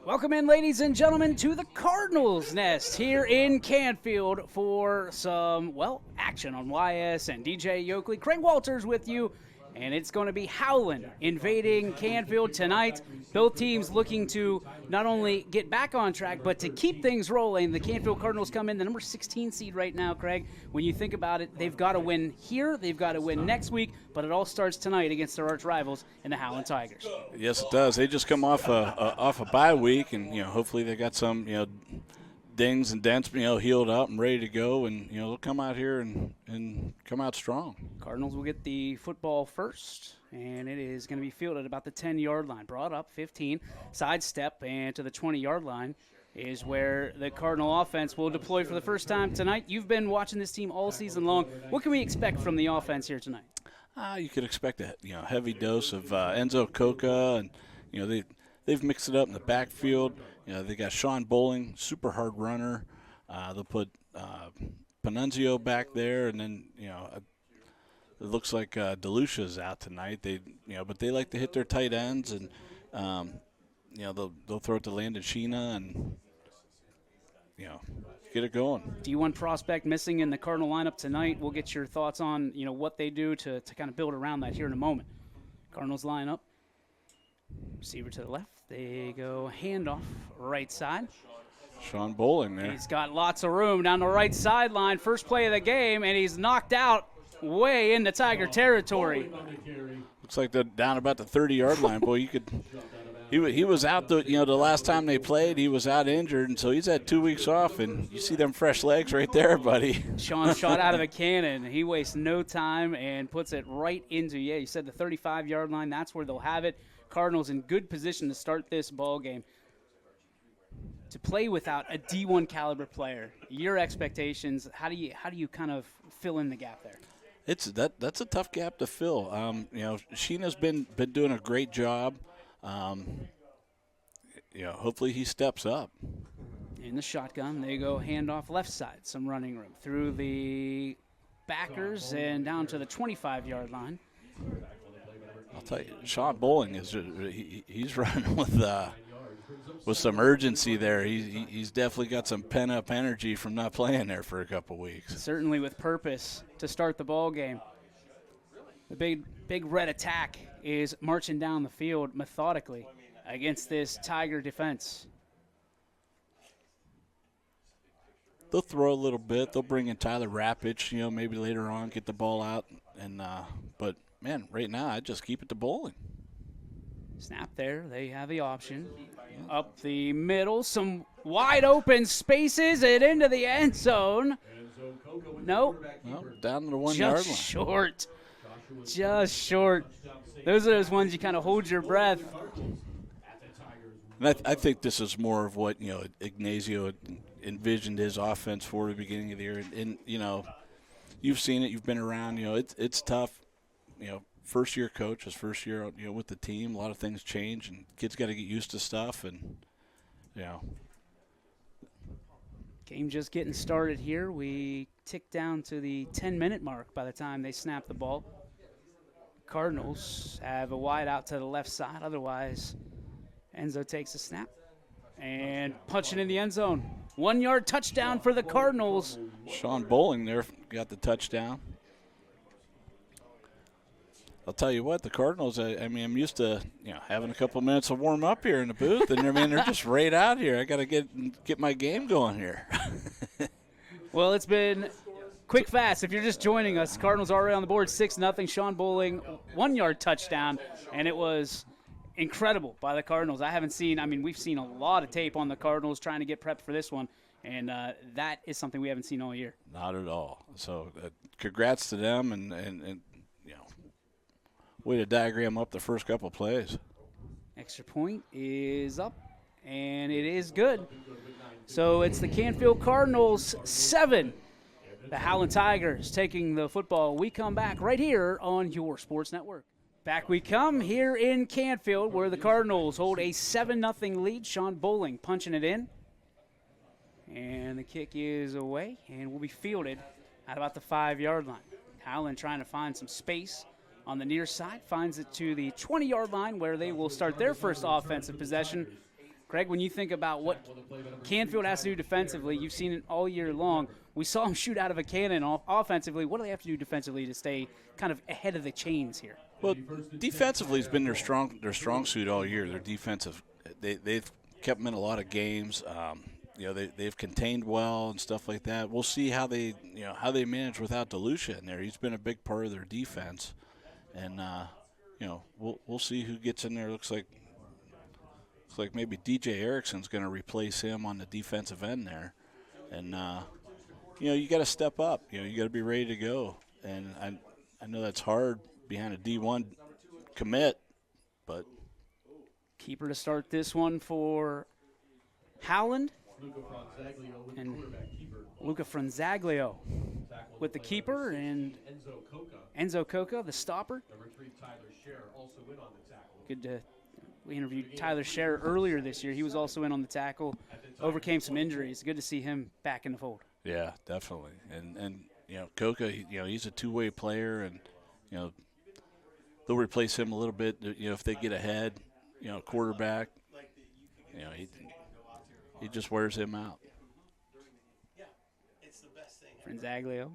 Welcome in, ladies and gentlemen, to the Cardinals' Nest here in Canfield for some, action on YS and DJ Yoakley. Craig Walters with you, and it's going to be Howland invading Canfield tonight. Both teams looking to not only get back on track, but to keep things rolling. The Canfield Cardinals come in the number 16 seed right now, Craig. When you think about it, they've got to win here, they've got to win next week, but it all starts tonight against their arch rivals in the Howland Tigers. Yes, it does. They just come off a bye week, and hopefully they got some dings and dents healed up and ready to go, and they'll come out here and come out strong. Cardinals will get the football first, and it is going to be fielded about the 10-yard line. Brought up 15, sidestep, and to the 20-yard line is where the Cardinal offense will deploy for the first time tonight. You've been watching this team all season long. What can we expect from the offense here tonight? You could expect a heavy dose of Enzo Coca, and they've mixed it up in the backfield. They got Sean Bowling, super hard runner. They'll put Panunzio back there, and then it looks like DeLucia's out tonight. But they like to hit their tight ends, and they'll throw it to Landon Sheena and get it going. D1 prospect missing in the Cardinal lineup tonight. We'll get your thoughts on what they do to kind of build around that here in a moment. Cardinals line up. Receiver to the left. They go handoff right side. Sean Bowling there. He's got lots of room down the right sideline. First play of the game, and he's knocked out way into Tiger territory. Looks like they're down about the 30-yard line. Boy, you could. He was out the last time they played. He was out injured, and so he's had 2 weeks off. And you see them fresh legs right there, buddy. Sean shot out of a cannon. He wastes no time and puts it right into you said the 35-yard line. That's where they'll have it. Cardinals in good position to start this ball game. To play without a D1 caliber player, your expectations, how do you kind of fill in the gap there? That's a tough gap to fill. Sheena's been doing a great job. Hopefully he steps up. In the shotgun, they go handoff left side, some running room through the backers and down to the 25-yard line. I'll tell you, Sean Bowling he's running with some urgency there. He's definitely got some pent-up energy from not playing there for a couple weeks. Certainly with purpose to start the ball game. The big red attack is marching down the field methodically against this Tiger defense. They'll throw a little bit. They'll bring in Tyler Rapich, maybe later on, get the ball out. But, man, right now I'd just keep it to Bowling. Snap there. They have the option. Up the middle, some wide open spaces and into the end zone. Nope. Well, down to the 1 yard line. Just short. Those are those ones you kind of hold your breath. And I think this is more of what Ignacio envisioned his offense for the beginning of the year. And you've seen it. You've been around. It's tough. First year coach, his first year with the team. A lot of things change, and kids got to get used to stuff. And game just getting started here. We tick down to the 10-minute mark by the time they snap the ball. Cardinals have a wide out to the left side. Otherwise, Enzo takes a snap and punching in the end zone. 1 yard touchdown for the Cardinals. Sean Bowling there got the touchdown. I'll tell you what, the Cardinals, I'm used to having a couple minutes of warm up here in the booth, and they're just right out here. I got to get my game going here. Well, it's been quick, fast. If you're just joining us, Cardinals already on the board, 6-0. Sean Bowling, 1 yard touchdown, and it was incredible by the Cardinals. We've seen a lot of tape on the Cardinals trying to get prepped for this one, and that is something we haven't seen all year. Not at all. So congrats to them, and way to diagram up the first couple plays. Extra point is up, and it is good. So it's the Canfield Cardinals 7. The Howland Tigers taking the football. We come back right here on your sports network. Back we come here in Canfield, where the Cardinals hold a 7-0 lead. Sean Bowling punching it in. And the kick is away and will be fielded at about the 5-yard line. Howland trying to find some space on the near side, finds it to the 20-yard line where they will start their first offensive possession. Craig, when you think about what Canfield has to do defensively, you've seen it all year long. We saw them shoot out of a cannon offensively. What do they have to do defensively to stay kind of ahead of the chains here? Well, defensively has been their strong suit all year. Their defensive, they've kept them in a lot of games. They've contained well and stuff like that. We'll see how they manage without DeLucia in there. He's been a big part of their defense, and we'll see who gets in there. Looks like maybe DJ Erickson's going to replace him on the defensive end there, and you got to step up. You got to be ready to go, and I know that's hard behind a D1 commit, but keeper to start this one for Howland. And Luca Franzaglio with the keeper, and Enzo Coca, the stopper. We interviewed Tyler Scher earlier this year. He was also in on the tackle, overcame some injuries. Good to see him back in the fold. Yeah, definitely. And Coca, he's a two-way player, and they'll replace him a little bit. If they get ahead, quarterback. He just wears him out. Franzaglio.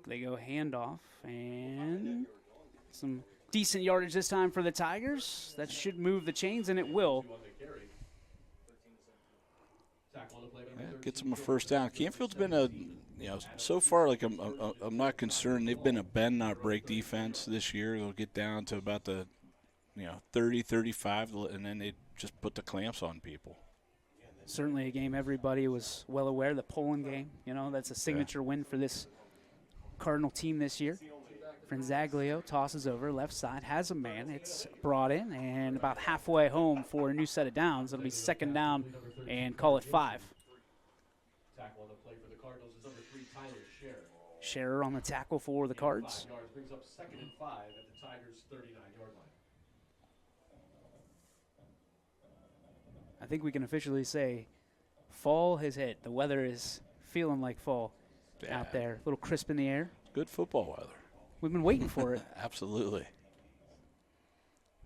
They go handoff, and some decent yardage this time for the Tigers. That should move the chains, and it will. Gets them a first down. Canfield's been so far, I'm not concerned. They've been a bend, not break defense this year. They'll get down to about the 30, 35, and then they just put the clamps on people. Certainly a game everybody was well aware, the Poland game. That's a signature win for this Cardinal team this year. Franzaglio tosses over, left side, has a man. It's brought in, and about halfway home for a new set of downs. It'll be second down, and call it 5. Tackle on the play for the Cardinals is number 3, Tyler Scher. Scherer on the tackle for the Cards. 5 yards brings up 2nd and 5 at the Tigers' 39-yard line. I think we can officially say fall has hit. The weather is feeling like fall out there. A little crisp in the air. Good football weather. We've been waiting for it. Absolutely.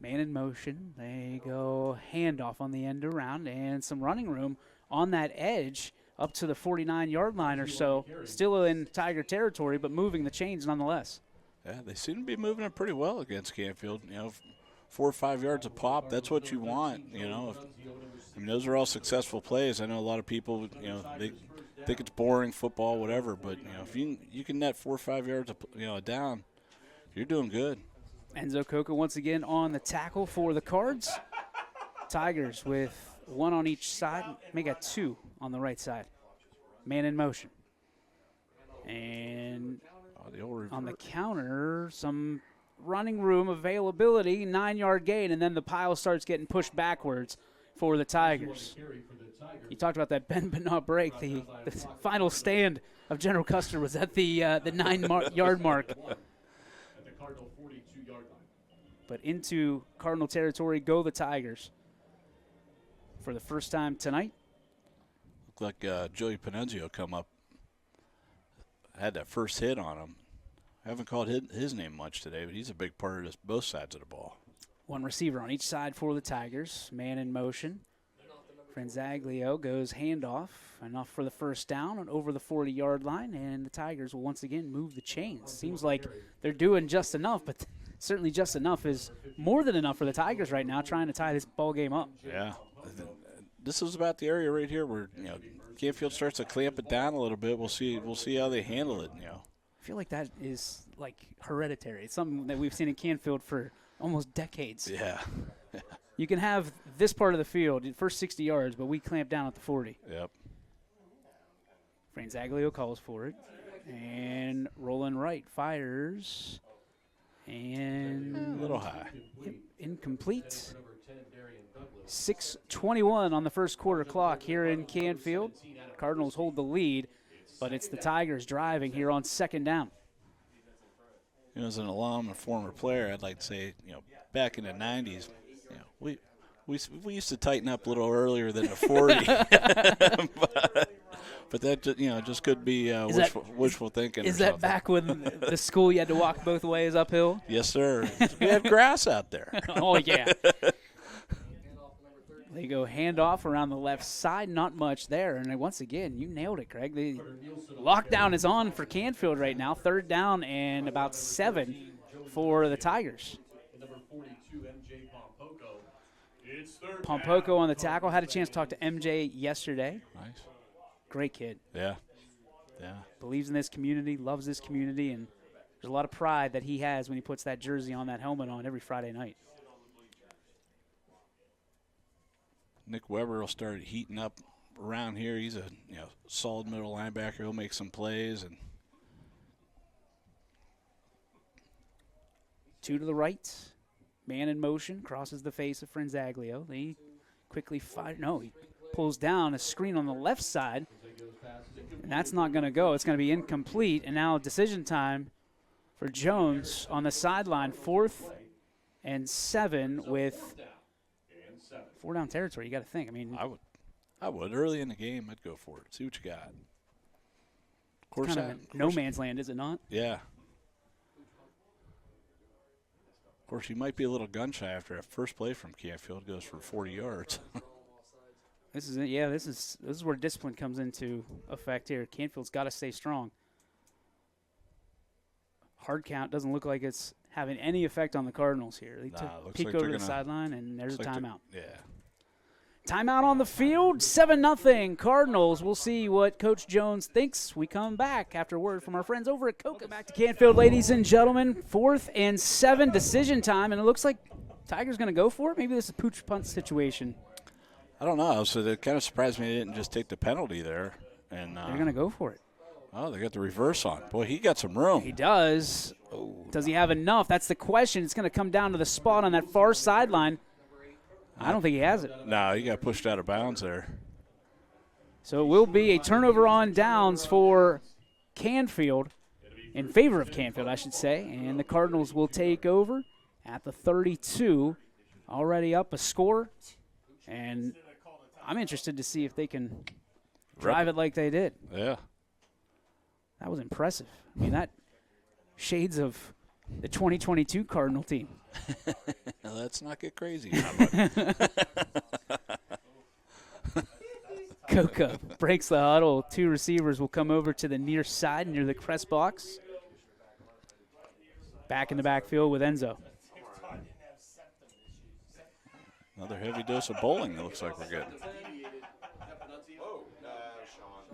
Man in motion. They go handoff on the end around, and some running room on that edge up to the 49-yard line or so. Still in Tiger territory, but moving the chains nonetheless. Yeah, they seem to be moving it pretty well against Canfield. 4 or 5 yards a pop, that's what you want. Those are all successful plays. I know a lot of people, they think it's boring football, whatever, but if you can net 4 or 5 yards a down, you're doing good. Enzo Coca once again on the tackle for the Cards. Tigers with 1 on each side. May got 2 on the right side. Man in motion. And on the counter, some running room availability, 9-yard gain, and then the pile starts getting pushed backwards for the Tigers. You talked about that bend but not break. The final stand of General Custer was at the 9-yard mark. But into Cardinal territory go the Tigers for the first time tonight. Looked like Joey Panenzio come up, had that first hit on him. I haven't called his name much today, but he's a big part of both sides of the ball. 1 receiver on each side for the Tigers. Man in motion. Franzaglio goes handoff. Enough for the first down and over the 40-yard line, and the Tigers will once again move the chains. Seems like they're doing just enough, but certainly just enough is more than enough for the Tigers right now, trying to tie this ball game up. Yeah. This is about the area right here where Canfield starts to clamp it down a little bit. We'll see how they handle it. I feel like that is like hereditary. It's something that we've seen in Canfield for almost decades. Yeah. You can have this part of the field, the first 60 yards, but we clamp down at the 40. Yep. Franzaglio calls for it. And rolling right, fires. And a little high. Incomplete. 6:21 on the first quarter clock here in Canfield. Cardinals hold the lead, but it's the Tigers driving here on second down. As an alum and former player, I'd like to say, back in the 90s, we used to tighten up a little earlier than the 40. but that just could be wishful thinking. Is that back when the school you had to walk both ways uphill? Yes, sir. We had grass out there. Oh, yeah. They go handoff around the left side, not much there. And once again, you nailed it, Greg. The lockdown is on for Canfield right now. 3rd down and about 7 for the Tigers. Number 42, MJ Pompoko. It's 3rd Pompoko on the tackle. Had a chance to talk to MJ yesterday. Nice. Great kid. Yeah. Yeah. Believes in this community, loves this community, and there's a lot of pride that he has when he puts that jersey on, that helmet on every Friday night. Nick Weber will start heating up around here. He's a solid middle linebacker. He'll make some plays. And 2 to the right, man in motion, crosses the face of Franzaglio. He quickly he pulls down a screen on the left side, and that's not going to go. It's going to be incomplete, and now decision time for Jones on the sideline. 4th and 7 with 4 down territory. You got to think. I mean, I would early in the game. I'd go for it. See what you got. Of course, kind of no man's land, is it not? Yeah. Of course, you might be a little gun shy after that first play from Canfield goes for 40 yards. This is it. Yeah, this is where discipline comes into effect here. Canfield's got to stay strong. Hard count doesn't look like it's having any effect on the Cardinals here. They peek like over the sideline, and there's a timeout. Yeah. Timeout on the field, 7-0 Cardinals. We'll see what Coach Jones thinks. We come back after word from our friends over at Coca. Back to Canfield, ladies and gentlemen. 4th and 7, decision time, and it looks like Tiger's going to go for it. Maybe this is a pooch punt situation. I don't know. So it kind of surprised me they didn't just take the penalty there. And they're going to go for it. Oh, they got the reverse on. Boy, he got some room. He does. Oh. Does he have enough? That's the question. It's going to come down to the spot on that far sideline. I don't think he has it. No, he got pushed out of bounds there. So it will be a turnover on downs for Canfield, in favor of Canfield, I should say. And the Cardinals will take over at the 32, already up a score. And I'm interested to see if they can drive it like they did. Yeah. That was impressive. I mean, that shades of the 2022 Cardinal team. Let's not get crazy. Coca breaks the huddle. 2 receivers will come over to the near side near the crest box. Back in the backfield with Enzo. Another heavy dose of bowling it looks like we're getting.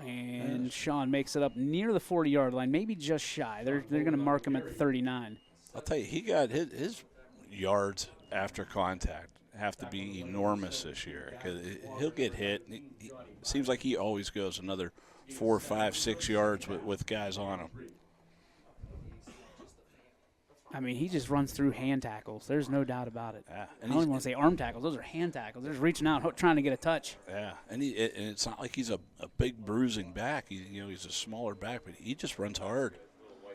And Sean makes it up near the 40-yard line, maybe just shy. They're going to mark him at the 39. I'll tell you, he got his yards after contact have to be enormous this year because he'll get hit. It seems like he always goes another 4, 5, 6 yards with guys on him. I mean, he just runs through hand tackles. There's no doubt about it. Yeah, I don't even want to say arm tackles. Those are hand tackles. They're just reaching out, trying to get a touch. Yeah, and it's not like he's a big bruising back. He's a smaller back, but he just runs hard.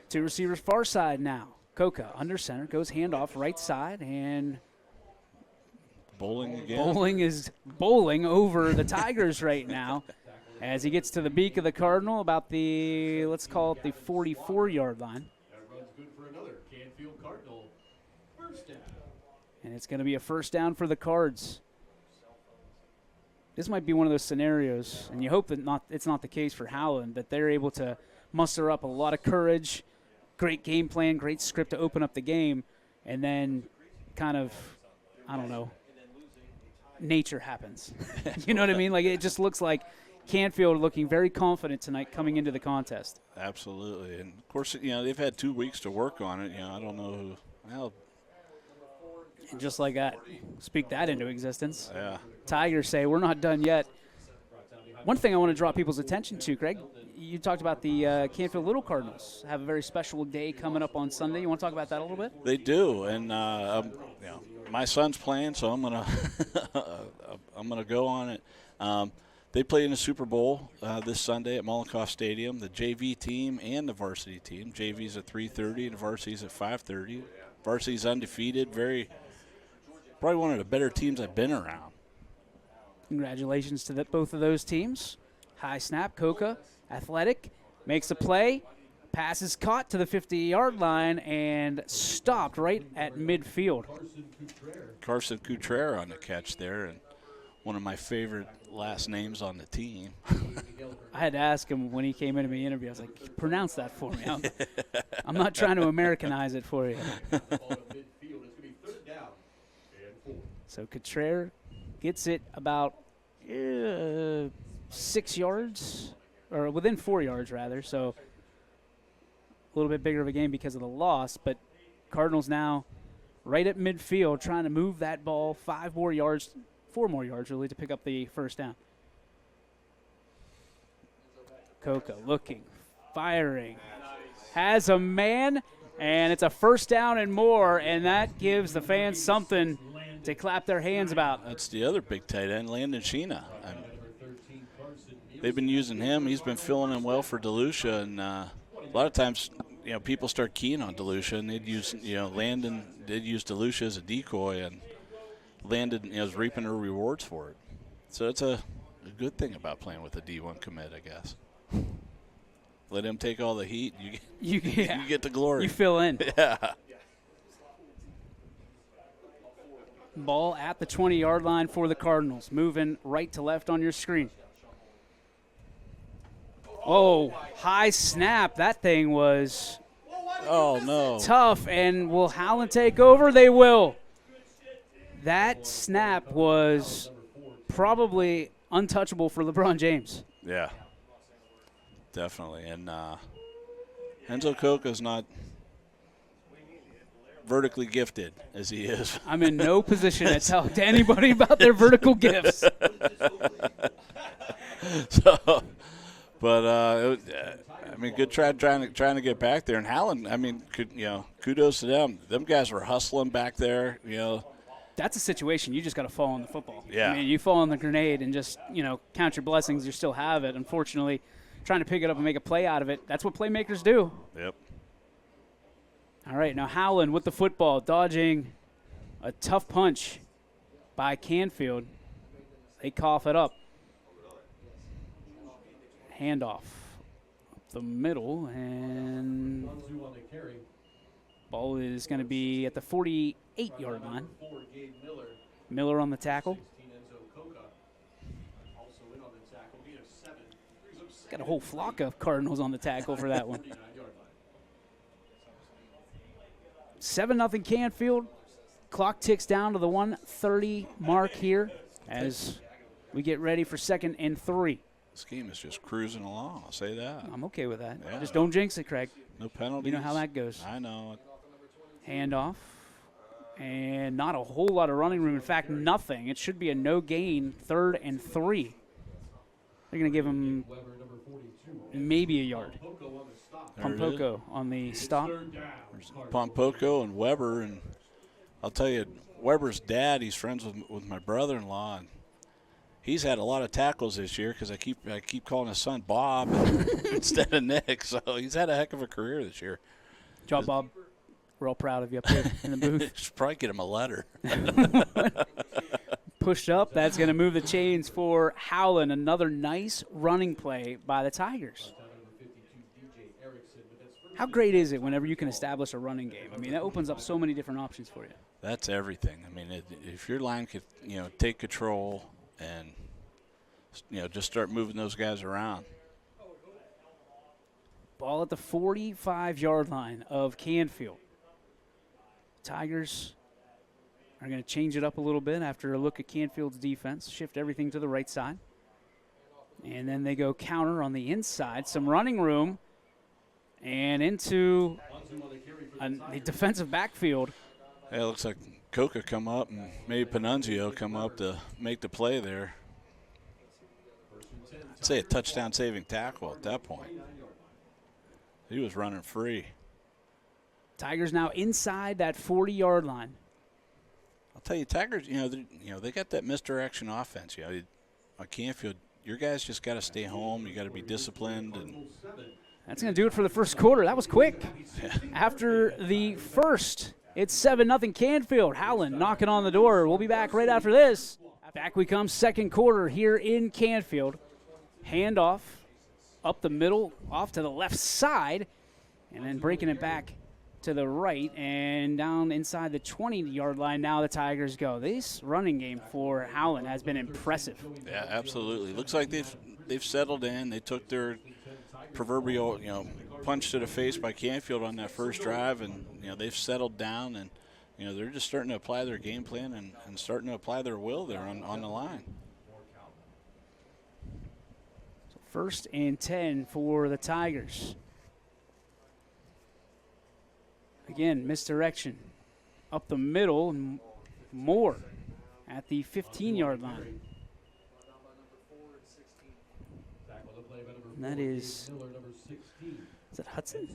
2 receivers far side now. Coca under center, goes handoff right side, and bowling again. Bowling is bowling over the Tigers right now as he gets to the beak of the Cardinal, about the, let's call it the 44-yard line. Good for another Canfield Cardinal first down. And it's going to be a first down for the Cards. This might be one of those scenarios, and you hope that it's not the case for Howland, that they're able to muster up a lot of courage, great game plan, great script to open up the game, and then kind of, I don't know, nature happens. You know what I mean? Like, it just looks like Canfield looking very confident tonight coming into the contest. Absolutely. And, of course, they've had 2 weeks to work on it. I don't know who. Well, and just like that, speak that into existence. Yeah. Tigers say, we're not done yet. One thing I want to draw people's attention to, Craig, you talked about the Canfield Little Cardinals have a very special day coming up on Sunday. You want to talk about that a little bit? They do, and my son's playing, so I'm gonna I'm gonna go on it. They play in the Super Bowl this Sunday at Mollenkoff Stadium. The JV team and the varsity team. JV's at 3:30 and the varsity's at 5:30. Varsity's undefeated. Probably one of the better teams I've been around. Congratulations to both of those teams. High snap, Coca, athletic, makes a play. Pass is caught to the 50-yard line and stopped right at midfield. Carson Coutrere on the catch there, and one of my favorite last names on the team. I had to ask him when he came into the interview. I was like, pronounce that for me. I'm not trying to Americanize it for you. So Cottrell gets it about 6 yards, or within 4 yards, rather. So a little bit bigger of a game because of the loss. But Cardinals now right at midfield trying to move that ball 4 more yards, really, to pick up the first down. Coca looking, firing, has a man, and it's a first down and more, and that gives the fans something to clap their hands about. That's the other big tight end, Landon Sheena. They've been using him. He's been filling in well for DeLucia, and a lot of times, people start keying on DeLucia, and they'd use, Landon did use DeLucia as a decoy, and Landon is reaping the rewards for it. So it's a good thing about playing with a D1 commit, I guess. Let him take all the heat. You get the glory. You fill in. Yeah. Ball at the 20-yard line for the Cardinals. Moving right to left on your screen. Oh, high snap. That thing was tough. And will Howland take over? They will. That snap was probably untouchable for LeBron James. Yeah. Definitely. And Enzo Coca's not vertically gifted as he is. I'm in no position to talk to anybody about their vertical gifts. Good trying to get back there. And Howland, kudos to them. Them guys were hustling back there, That's a situation you just got to fall on the football. Yeah. You fall on the grenade and just, count your blessings. You still have it. Unfortunately, trying to pick it up and make a play out of it, that's what playmakers do. Yep. All right, now Howland with the football, dodging a tough punch by Canfield. They cough it up. Handoff up the middle, and ball is going to be at the 48-yard line. Miller on the tackle. Got a whole flock of Cardinals on the tackle for that one. 7-0 Canfield. Clock ticks down to the 1:30 mark here as we get ready for 2nd and 3. This game is just cruising along, I'll say that. I'm okay with that. Yeah. Just don't jinx it, Craig. No penalties. You know how that goes. I know. Handoff. And not a whole lot of running room. In fact, nothing. It should be a no gain, 3rd and 3. They're going to give him maybe a yard. Pompoko on the stop. Pompoko and Weber, and I'll tell you, Weber's dad, he's friends with my brother-in-law, and he's had a lot of tackles this year because I keep calling his son Bob instead of Nick, so he's had a heck of a career this year. Job, Bob. We're all proud of you up here in the booth. Should probably get him a letter. Pushed up. That's going to move the chains for Howland. Another nice running play by the Tigers. How great is it whenever you can establish a running game? That opens up so many different options for you. That's everything. If your line could, take control and, just start moving those guys around. Ball at the 45-yard line of Canfield. Tigers are going to change it up a little bit after a look at Canfield's defense, shift everything to the right side. And then they go counter on the inside, some running room, and into the defensive backfield. Hey, it looks like Coca come up and maybe Panunzio come up to make the play there. I'd say a touchdown-saving tackle at that point. He was running free. Tigers now inside that 40-yard line. I'll tell you, Tigers, they got that misdirection offense. On Canfield, your guys just got to stay home. You got to be disciplined. And that's going to do it for the first quarter. That was quick. Yeah. After the first, it's 7-0 Canfield. Howland knocking on the door. We'll be back right after this. Back we come, second quarter here in Canfield. Handoff up the middle, off to the left side, and then breaking it back to the right and down inside the 20-yard line. Now the Tigers go. This running game for Howland has been impressive. Yeah, absolutely. Looks like they've settled in. They took their proverbial, punch to the face by Canfield on that first drive, and they've settled down, and they're just starting to apply their game plan and starting to apply their will there on the line. So 1st and 10 for the Tigers. Again, misdirection up the middle, and more at the 15-yard line. And that is that Hudson?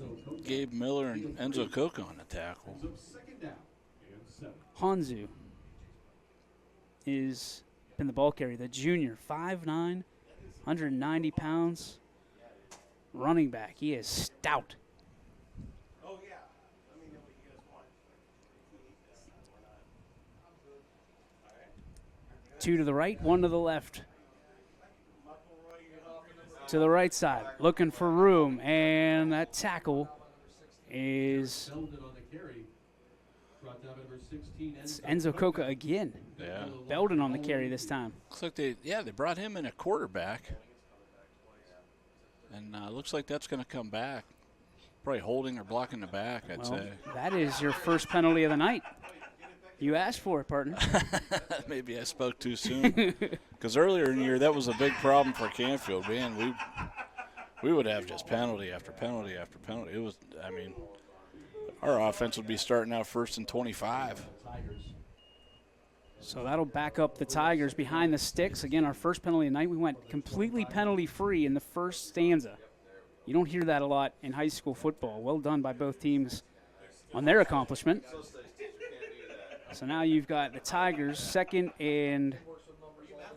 Gabe Miller and Enzo Coca on the tackle. Hanzu is in the ball carrier, the junior, 5'9", 190 pounds, running back. He is stout. Two to the right, one to the left. To the right side, looking for room, and that tackle is it's Enzo Coca again. Yeah. Belden on the carry this time. Looks like they brought him in a quarterback, and looks like that's going to come back. Probably holding or blocking the back, I'd say. That is your first penalty of the night. You asked for it, partner. Maybe I spoke too soon. Because earlier in the year, that was a big problem for Canfield. Man, we would have just penalty after penalty after penalty. It was, our offense would be starting out 1st and 25. So that'll back up the Tigers behind the sticks. Again, our first penalty of the night. We went completely penalty-free in the first stanza. You don't hear that a lot in high school football. Well done by both teams on their accomplishment. So now you've got the Tigers 2nd and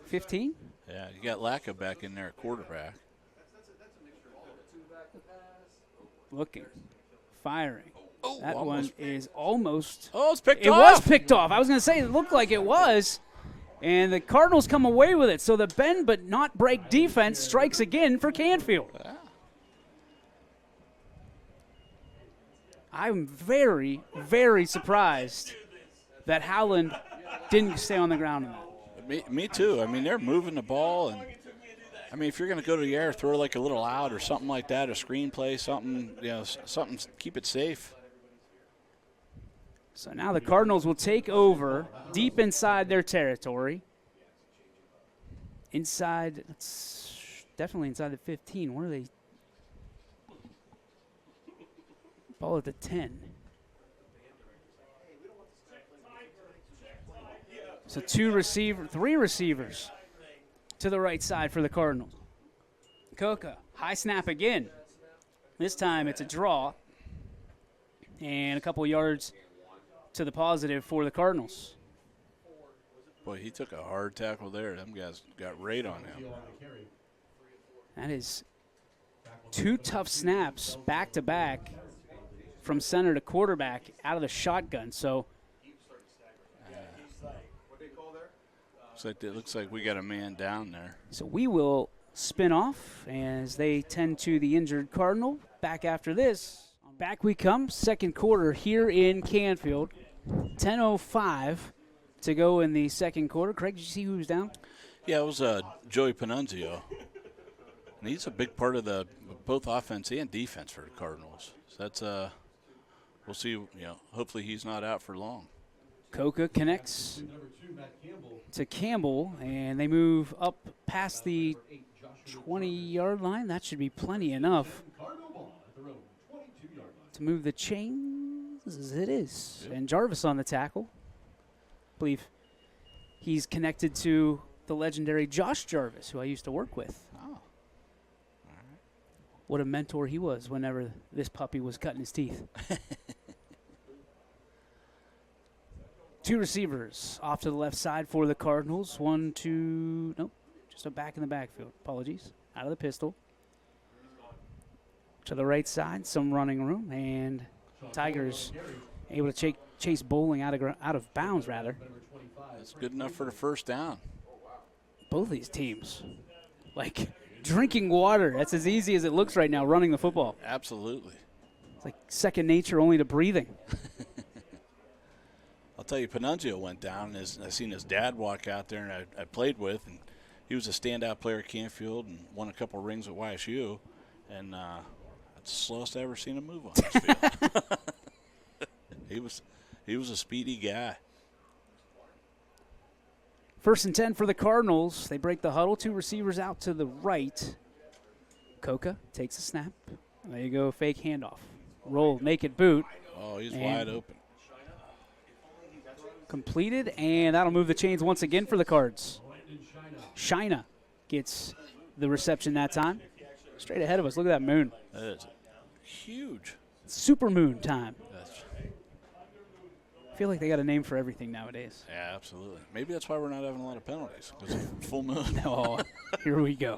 15. Yeah, you got Lacka back in there at quarterback. Looking, firing. Oh, that almost. One is almost. Oh, it's picked off. It was picked off. I was going to say it looked like it was. And the Cardinals come away with it. So the bend but not break defense strikes again for Canfield. Yeah. I'm very, very surprised that Howland didn't stay on the ground in that. Me too. They're moving the ball, and if you're going to go to the air, throw like a little out or something like that, a screen play, something, something, keep it safe. So now the Cardinals will take over deep inside their territory. Inside, it's definitely inside the 15. Where are they? Ball at the 10. So three receivers to the right side for the Cardinals. Coca, high snap again. This time it's a draw. And a couple yards to the positive for the Cardinals. Boy, he took a hard tackle there. Them guys got right on him. That is 2 tough snaps back-to-back from center to quarterback out of the shotgun. So It looks like we got a man down there. So we will spin off as they tend to the injured Cardinal. Back after this. Back we come, second quarter here in Canfield. 10:05 to go in the second quarter. Craig, did you see who was down? Yeah, it was Joey Panunzio. And he's a big part of both offense and defense for the Cardinals. So that's we'll see. Hopefully he's not out for long. Coca connects to Campbell, and they move up past the 20-yard line. That should be plenty enough to move the chains as it is. Yep. And Jarvis on the tackle. I believe he's connected to the legendary Josh Jarvis, who I used to work with. Oh. All right. What a mentor he was whenever this puppy was cutting his teeth. 2 receivers off to the left side for the Cardinals. 1, 2, nope, just a back in the backfield. Apologies. Out of the pistol. To the right side, some running room, and Tigers able to chase Bowling out of bounds, rather. That's good enough for the first down. Both these teams, like drinking water. That's as easy as it looks right now, running the football. Absolutely. It's like second nature only to breathing. I'll tell you, Panunzio went down. I seen his dad walk out there, and I played with, and he was a standout player at Canfield and won a couple rings at YSU. And that's the slowest I ever seen him move on this field. He was a speedy guy. 1st and 10 for the Cardinals. They break the huddle. 2 receivers out to the right. Coca takes a snap. There you go, fake handoff. Roll, naked boot. Oh, he's wide open. Completed, and that'll move the chains once again for the Cards. Shina gets the reception that time. Straight ahead of us. Look at that moon. That is huge. Super moon time. That's, I feel like they got a name for everything nowadays. yeah, absolutely. Maybe that's why we're not having a lot of penalties. Because of full moon. Oh, here we go.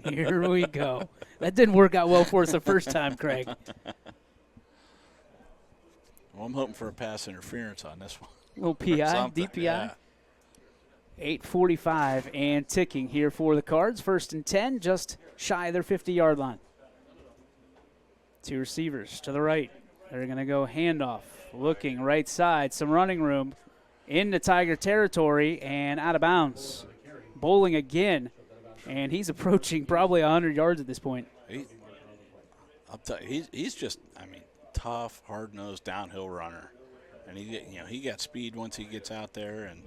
Here we go. That didn't work out well for us the first time, Craig. Well, I'm hoping for a pass interference on this one. Little PI, DPI. Yeah. 8:45 and ticking here for the Cards. 1st and 10, just shy of their 50-yard line. 2 receivers to the right. They're going to go handoff. Looking right side, some running room into Tiger territory and out of bounds. Bowling again, and he's approaching probably 100 yards at this point. I'll tell you, he's just, tough, hard-nosed downhill runner. And he got speed once he gets out there. And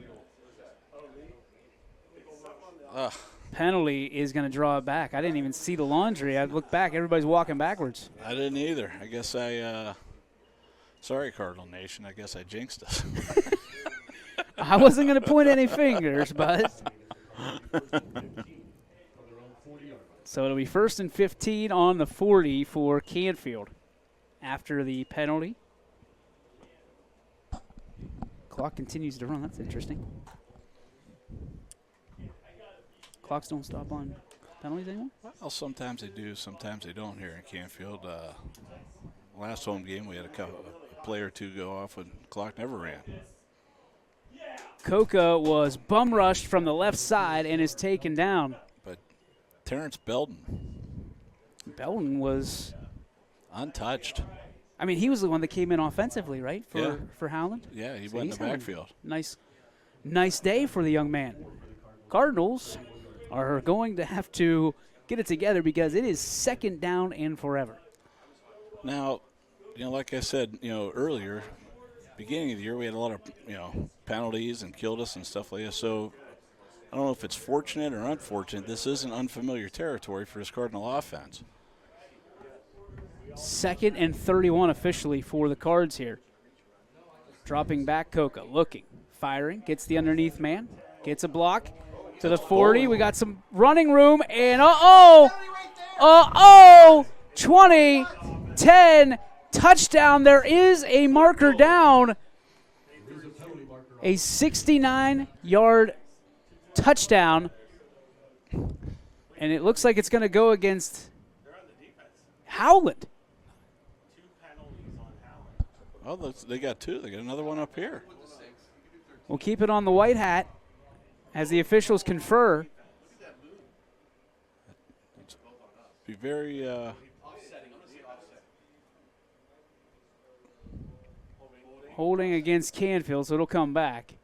penalty is going to draw it back. I didn't even see the laundry. I looked back. Everybody's walking backwards. I didn't either. I guess sorry, Cardinal Nation. I guess I jinxed us. I wasn't going to point any fingers, but. So it'll be 1st and 15 on the 40 for Canfield after the penalty. Clock continues to run. That's interesting. Clocks don't stop on penalties anymore? Well, sometimes they do, sometimes they don't here in Canfield. Last home game, we had a player or two go off and the clock never ran. Coca was bum rushed from the left side and is taken down. But Terrence Belton was untouched. He was the one that came in offensively, right, for Howland? Yeah, he went in the backfield. Nice day for the young man. Cardinals are going to have to get it together because it is 2nd down and forever. Now, like I said, earlier, beginning of the year, we had a lot of, penalties and killed us and stuff like that. So I don't know if it's fortunate or unfortunate. This isn't unfamiliar territory for this Cardinal offense. 2nd and 31 officially for the Cards here. Dropping back, Coca, looking, firing, gets the underneath man, gets a block to the 40. We got some running room, and 20, 10, touchdown. There is a marker down. A 69-yard touchdown, and it looks like it's going to go against Howland. Oh, they got 2. They got another one up here. We'll keep it on the white hat as the officials confer. Be very holding against Canfield, so it'll come back.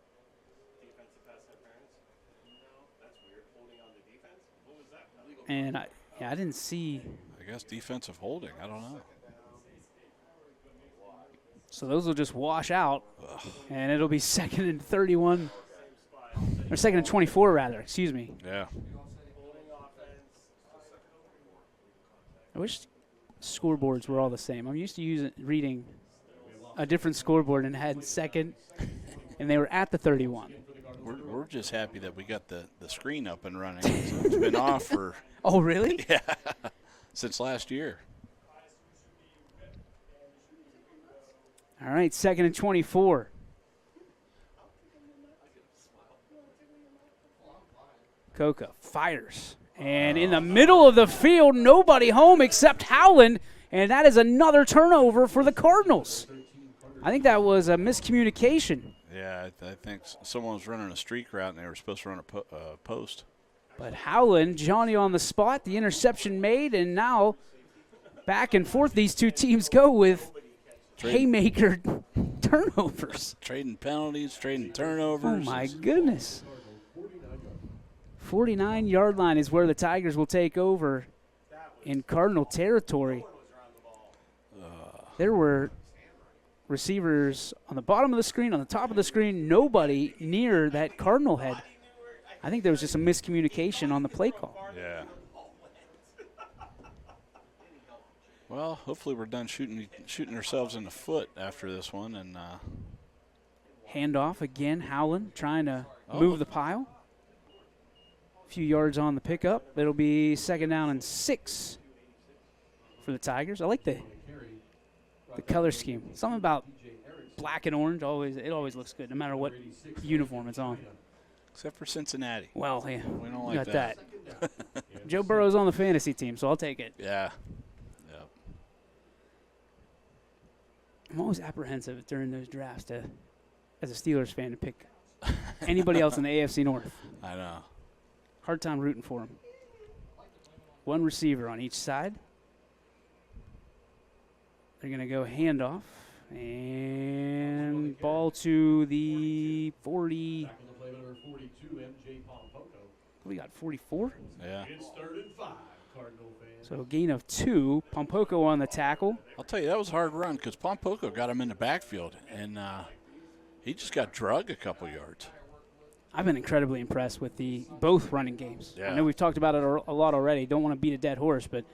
And I didn't see. I guess defensive holding. I don't know. So those will just wash out, and it'll be 2nd and 31, or 2nd and 24 rather. Excuse me. Yeah. I wish scoreboards were all the same. I'm used to reading a different scoreboard and had 2nd, and they were at the 31. We're just happy that we got the screen up and running. It's been off for. Oh, really? Yeah, since last year. All right, 2nd and 24. Coca fires. And in the middle of the field, nobody home except Howland, and that is another turnover for the Cardinals. I think that was a miscommunication. Yeah, I think someone was running a streak route, and they were supposed to run a post. But Howland, Johnny on the spot, the interception made, and now Back and forth these two teams go with Trade- haymaker turnovers. Trading penalties, trading turnovers. Oh, my goodness. 49-yard line is where the Tigers will take over in Cardinal territory. There were receivers on the bottom of the screen, on the top of the screen, nobody near that Cardinal head. I think there was just some miscommunication on the play call. Yeah. Well, hopefully we're done shooting ourselves in the foot after this one. And Handoff again, Howland trying to move the pile. A few yards on the pickup. It'll be 2nd down and 6 for the Tigers. I like the color scheme. Something about black and orange it always looks good, no matter what uniform it's on. except for Cincinnati. Well, yeah, We don't you like got that. Joe Burrow's on the fantasy team, so I'll take it. Yeah. Yep. I'm always apprehensive during those drafts as a Steelers fan to pick anybody else in the AFC North. I know. Hard time rooting for him. One receiver on each side. They're going to go handoff. And ball to the 40. We got 44. Yeah. It's 3rd and 5, Cardinal fans. So a gain of 2. Pompoko on the tackle. I'll tell you, that was a hard run because Pompoko got him in the backfield, and he just got drugged a couple yards. I've been incredibly impressed with both running games. Yeah. I know we've talked about it a lot already. Don't want to beat a dead horse, but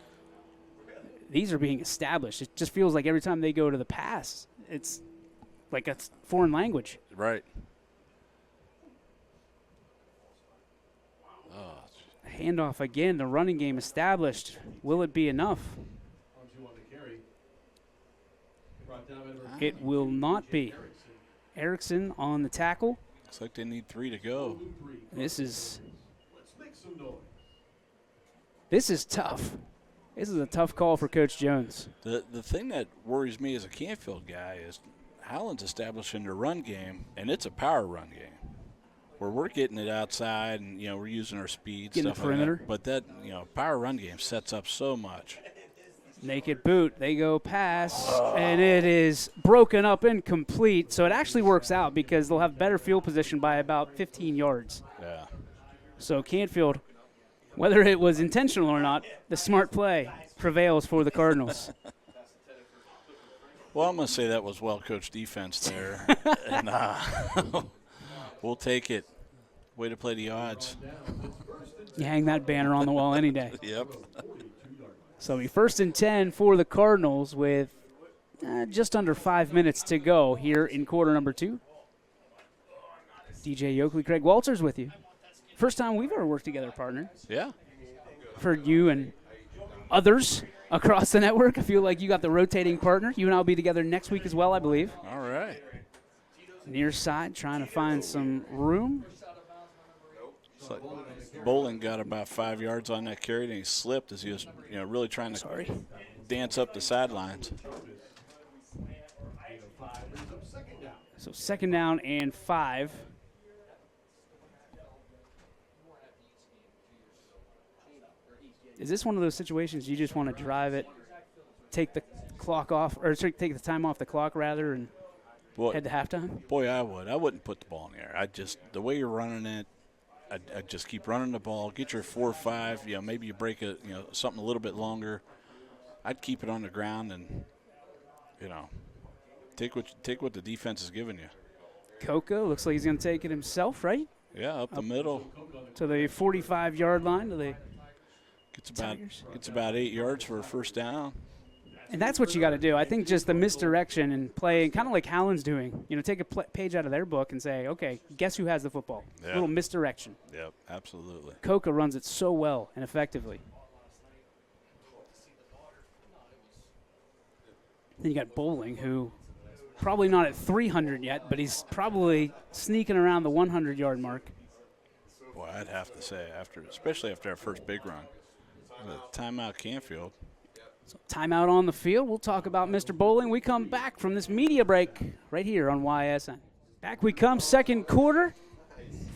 these are being established. It just feels like every time they go to the pass, it's like a foreign language. Right. Handoff again, the running game established. Will it be enough? It will not be. Erickson on the tackle. Looks like they need 3 to go. This is tough. This is a tough call for Coach Jones. The thing that worries me as a Canfield guy is Howland's establishing the run game, and it's a power run game where we're getting it outside and, we're using our speed, Getting stuff the perimeter. like that. But that, power run game sets up so much. Naked boot. They go pass, and it is broken up incomplete. So it actually works out because they'll have better field position by about 15 yards. Yeah. So Canfield, whether it was intentional or not, the smart play prevails for the Cardinals. Well, I'm going to say that was well-coached defense there. And we'll take it. Way to play the odds. You hang that banner on the wall any day. Yep. So it'll be 1st and 10 for the Cardinals with just under 5 minutes to go here in quarter number 2. DJ Yoakley, Craig Walters with you. First time we've ever worked together, partner. Yeah. I've heard you and others across the network. I feel like you got the rotating partner. You and I will be together next week as well, I believe. All right. Near side, trying to find some room. It's like Bowling got about 5 yards on that carry, and he slipped as he was, really trying to dance up the sidelines. So 2nd down and 5. Is this one of those situations you just want to drive it, take the clock off, or take the time off the clock rather, and head to halftime? Boy, I would. I wouldn't put the ball in the air. The way you're running it, I'd just keep running the ball. Get your 4 or 5. Maybe you break it. Something a little bit longer. I'd keep it on the ground and, take what the defense is giving you. Coca looks like he's going to take it himself, right? Yeah, up the middle. To the 45-yard line. To the Gets about 8 yards for a 1st down. And that's what you got to do. I think just the misdirection and play, kind of like Howland's doing. Take a page out of their book and say, okay, guess who has the football? Yeah. A little misdirection. Yep, absolutely. Coca runs it so well and effectively. Then you got Bowling, who probably not at 300 yet, but he's probably sneaking around the 100-yard mark. Boy, I'd have to say, especially after our first big run. Timeout Canfield. So timeout on the field. We'll talk about Mr. Bowling. We come back from this media break right here on YSN. Back we come, second quarter.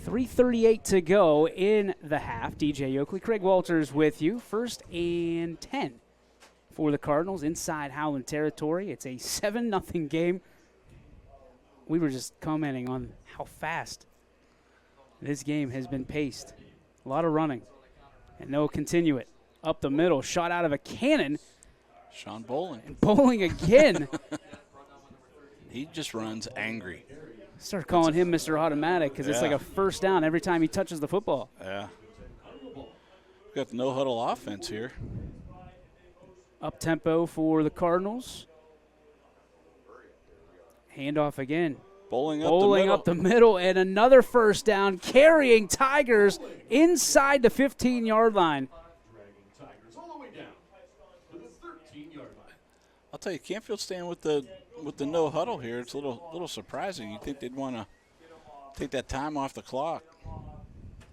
3:38 to go in the half. DJ Yoakley, Craig Walters with you. 1st and 10 for the Cardinals inside Howland territory. It's a 7-0 game. We were just commenting on how fast this game has been paced. A lot of running. And they'll continue it. Up the middle, shot out of a cannon. Sean Bowling. And Bowling again. He just runs angry. Start calling him Mr. Automatic because it's like a first down every time he touches the football. Yeah. We've got the no-huddle offense here. Up tempo for the Cardinals. Handoff again. Bowling up the middle, and another first down, carrying Tigers inside the 15-yard line. Dragging Tigers all the way down to the 13-yard line. I'll tell you, Canfield staying with the no huddle here. It's a little surprising. You'd think they'd want to take that time off the clock.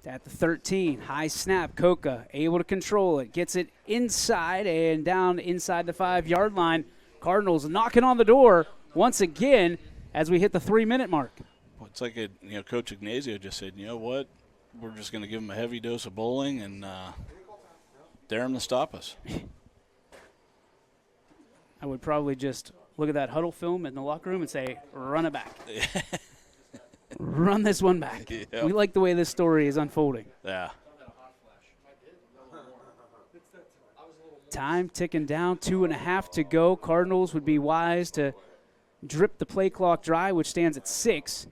At the 13, high snap, Coca able to control it, gets it inside and down inside the 5-yard line. Cardinals knocking on the door once again as we hit the 3-minute mark. Well, it's like Coach Ignazio just said, you know what, we're just going to give them a heavy dose of bowling and dare them to stop us. I would probably just look at that huddle film in the locker room and say, run it back. Run this one back. Yep. We like the way this story is unfolding. Yeah. Time ticking down, 2.5 to go. Cardinals would be wise to drip the play clock dry, which stands at 6.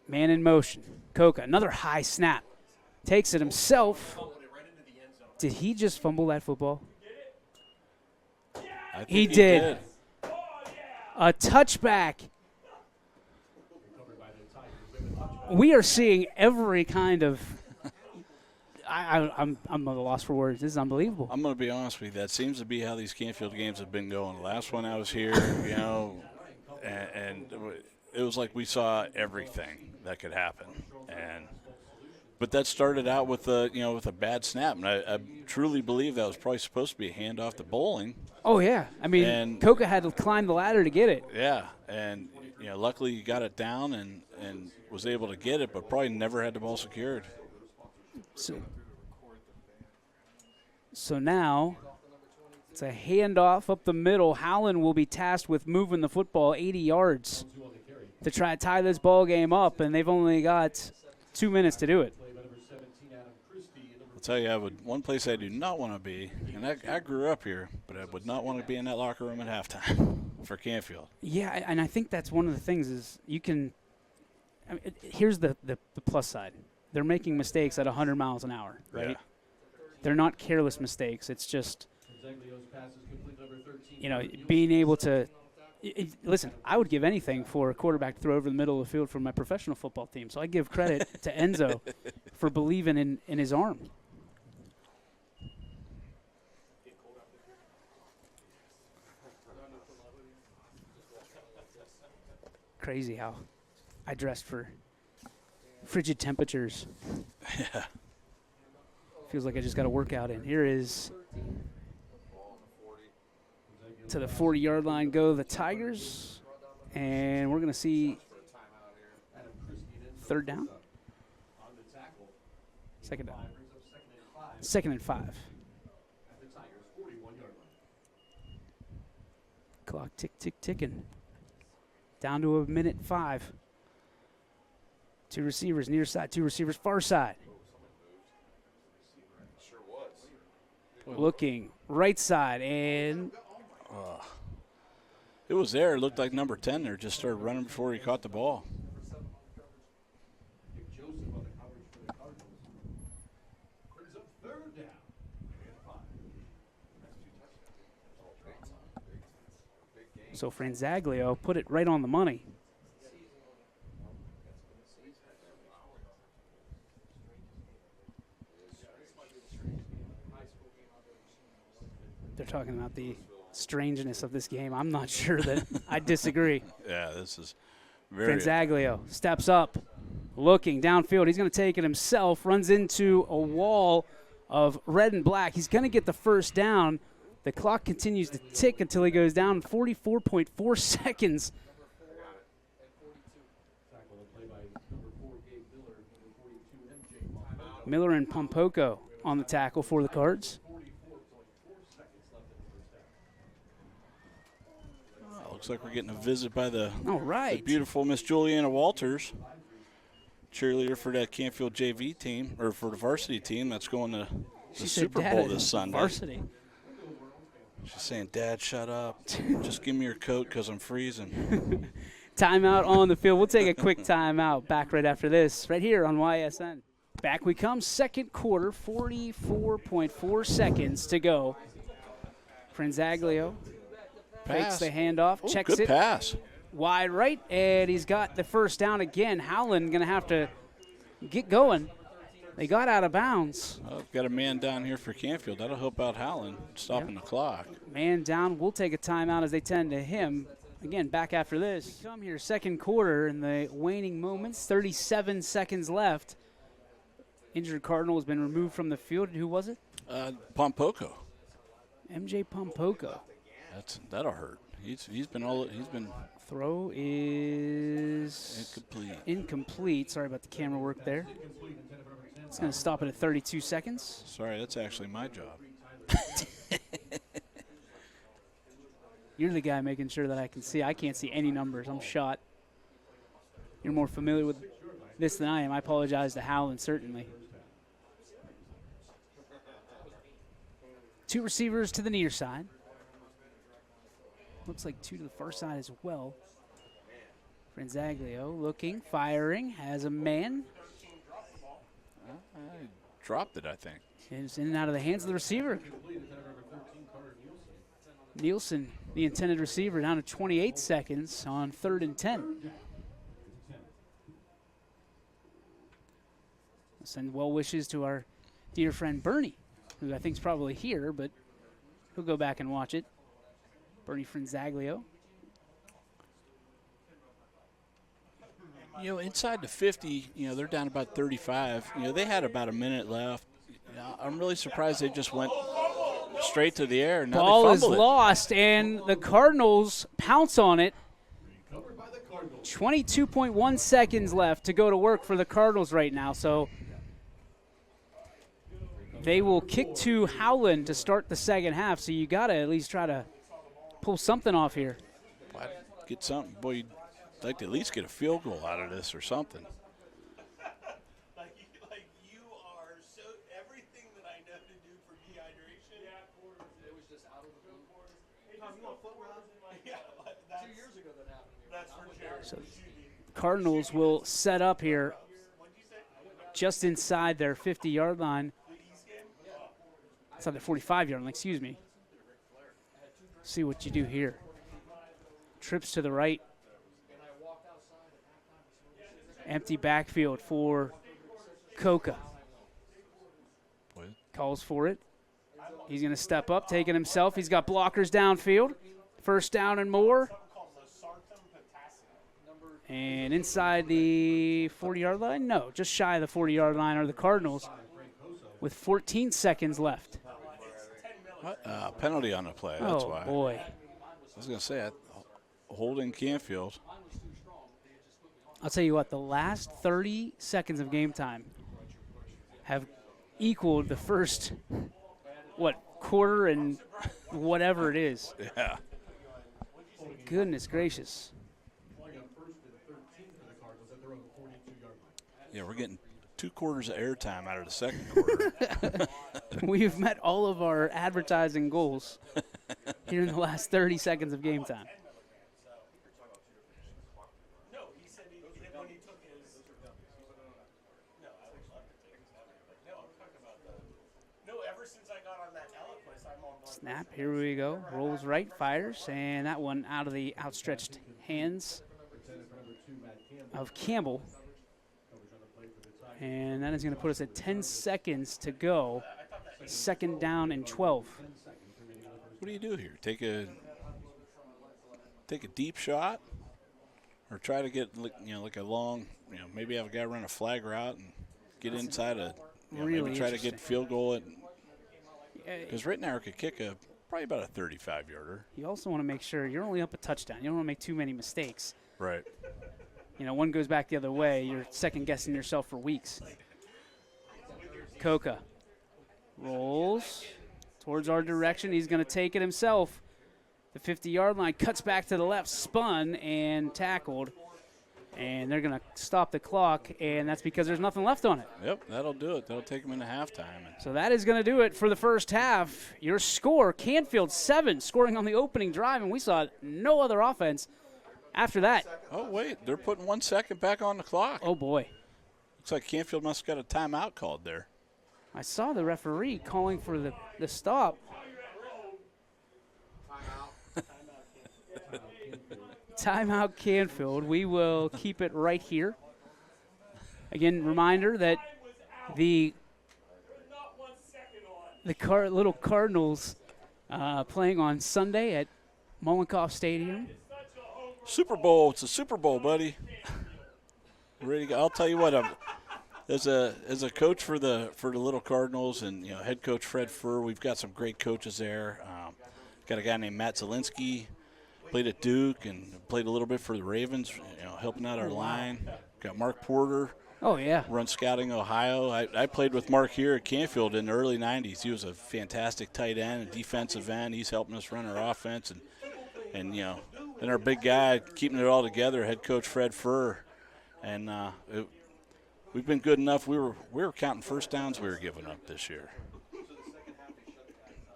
Man in motion. Coca, another high snap. Takes it himself. Did he just fumble that football? I think He did. A touchback. We are seeing every kind of I'm at a loss for words. This is unbelievable. I'm going to be honest with you. That seems to be how these Canfield games have been going. The last one I was here, and it was like we saw everything that could happen. But that started out with a bad snap, and I truly believe that was probably supposed to be a handoff to Bowling. Oh yeah, I mean, Coca had to climb the ladder to get it. Yeah, and luckily you got it down and was able to get it, but probably never had the ball secured. So now it's a handoff up the middle. Howland will be tasked with moving the football 80 yards to try to tie this ball game up, and they've only got 2 minutes to do it. I'll tell you, one place I do not want to be, and I grew up here, but I would not want to be in that locker room at halftime for Canfield. Yeah, and I think that's one of the things is you can here's the plus side. They're making mistakes at 100 miles an hour, right? Yeah. They're not careless mistakes. It's just, being able to listen, I would give anything for a quarterback to throw over the middle of the field for my professional football team. So I give credit to Enzo for believing in his arm. Crazy how I dressed for frigid temperatures. Yeah. Feels like I just got a workout in. Here is to the 40-yard line go the Tigers, and we're going to see third down. Second down. 2nd and 5. Clock ticking. Down to 1:05. 2 receivers near side, 2 receivers far side. Looking right side, and it was there. It looked like number 10 there just started running before he caught the ball. So Franzaglio put it right on the money. They're talking about the strangeness of this game. I'm not sure that I disagree. Yeah, this is very. Franzaglio steps up, looking downfield. He's going to take it himself, runs into a wall of red and black. He's going to get the first down. The clock continues to tick until he goes down 44.4 seconds. Miller and Pompoko on the tackle for the Cards. Looks like we're getting a visit by the All right. beautiful Miss Juliana Walters, cheerleader for that Canfield JV team, or for the varsity team that's going to the She said, Super "Dad, Bowl it's this Sunday." Varsity. She's saying, "Dad, shut up. Just give me your coat because I'm freezing." Timeout on the field. We'll take a quick timeout. Back right after this, right here on YSN. Back we come. Second quarter, 44.4 seconds to go. Franzaglio fakes the handoff, Oh, checks good it pass. wide right, and he's got the first down again. Howland going to have to get going. They got out of bounds. Oh, got a man down here for Canfield. That'll help out Howland, stopping the clock. Man down. We'll take a timeout as they tend to him. Again, back after this. Come here, second quarter in the waning moments. 37 seconds left. Injured Cardinal has been removed from the field. Who was it? Pompoko. MJ Pompoko. That'll hurt. He's been Throw is incomplete. Sorry about the camera work there. It's going to stop it at 32 seconds. Sorry, that's actually my job. You're the guy making sure that I can see. I can't see any numbers. I'm shot. You're more familiar with this than I am. I apologize to Howland, certainly. Two receivers to the near side. Looks like two to the far side as well. Franzaglio looking, firing, has a man. I dropped it, I think. And it's in and out of the hands of the receiver. Nielsen, the intended receiver, down to 28 seconds on 3rd and 10. Send well wishes to our dear friend Bernie, who I think is probably here, but he'll go back and watch it. Bernie Franzaglio. You know, inside the 50, they're down about 35. They had about a minute left. I'm really surprised they just went straight to the air. Now Ball they is fumble it. lost, and the Cardinals pounce on it. 22.1 seconds left to go to work for the Cardinals right now. So they will kick to Howland to start the second half. So you got to at least try to pull something off here. Get something. Boy, you'd like to at least get a field goal out of this or something. Like you are so everything that I know to do for dehydration. Yeah, it was just out of the blue. Hey, Tom, you want foot rub? Yeah, that's 2 years ago that happened. That's for Jared. So Cardinals will set up here just inside their 50-yard line. Inside the 45-yard line, excuse me. See what you do here. Trips to the right. Empty backfield for Coca. Calls for it. He's going to step up, take it himself. He's got blockers downfield. First down and more. And inside the 40-yard line? No, just shy of the 40-yard line are the Cardinals with 14 seconds left. Penalty on the play, that's why. Oh, boy. I was going to say, holding Canfield. I'll tell you what, the last 30 seconds of game time have equaled the first, quarter and whatever it is. Yeah. Goodness gracious. Yeah, we're getting 2 quarters of airtime out of the second quarter. We've met all of our advertising goals here in the last 30 seconds of game time. Snap, here we go. Rolls right, fires, and that one out of the outstretched hands of Campbell. And that is going to put us at 10 seconds to go. Second down and 12. What do you do here? Take a deep shot, or try to get like a long, maybe have a guy run a flag route and get inside really maybe try to get field goal. Because Rittenauer could kick probably about a 35-yarder. You also want to make sure you're only up a touchdown. You don't want to make too many mistakes. Right. One goes back the other way. You're second-guessing yourself for weeks. Coca rolls towards our direction. He's going to take it himself. the 50-yard line, cuts back to the left, spun and tackled. And they're going to stop the clock, and that's because there's nothing left on it. Yep, that'll do it. That'll take them into halftime. So that is going to do it for the first half. Your score, Canfield 7, scoring on the opening drive, and we saw no other offense after that. Oh, wait, they're putting 1 second back on the clock. Oh, boy. Looks like Canfield must have got a timeout called there. I saw the referee calling for the stop. Timeout Canfield. We will keep it right here. Again, reminder that the little Cardinals playing on Sunday at Mollenkoff Stadium. Super Bowl. It's a Super Bowl, buddy. Ready to go. I'll tell you what. As a coach for the little Cardinals and head coach Fred Furr, we've got some great coaches there. Got a guy named Matt Zielinski. Played at Duke and played a little bit for the Ravens, helping out our line. Got Mark Porter. Oh, yeah. Run Scouting Ohio. I played with Mark here at Canfield in the early 90s. He was a fantastic tight end, a defensive end. He's helping us run our offense. And then our big guy keeping it all together, head coach Fred Furr. And we've been good enough. We were counting first downs we were giving up this year.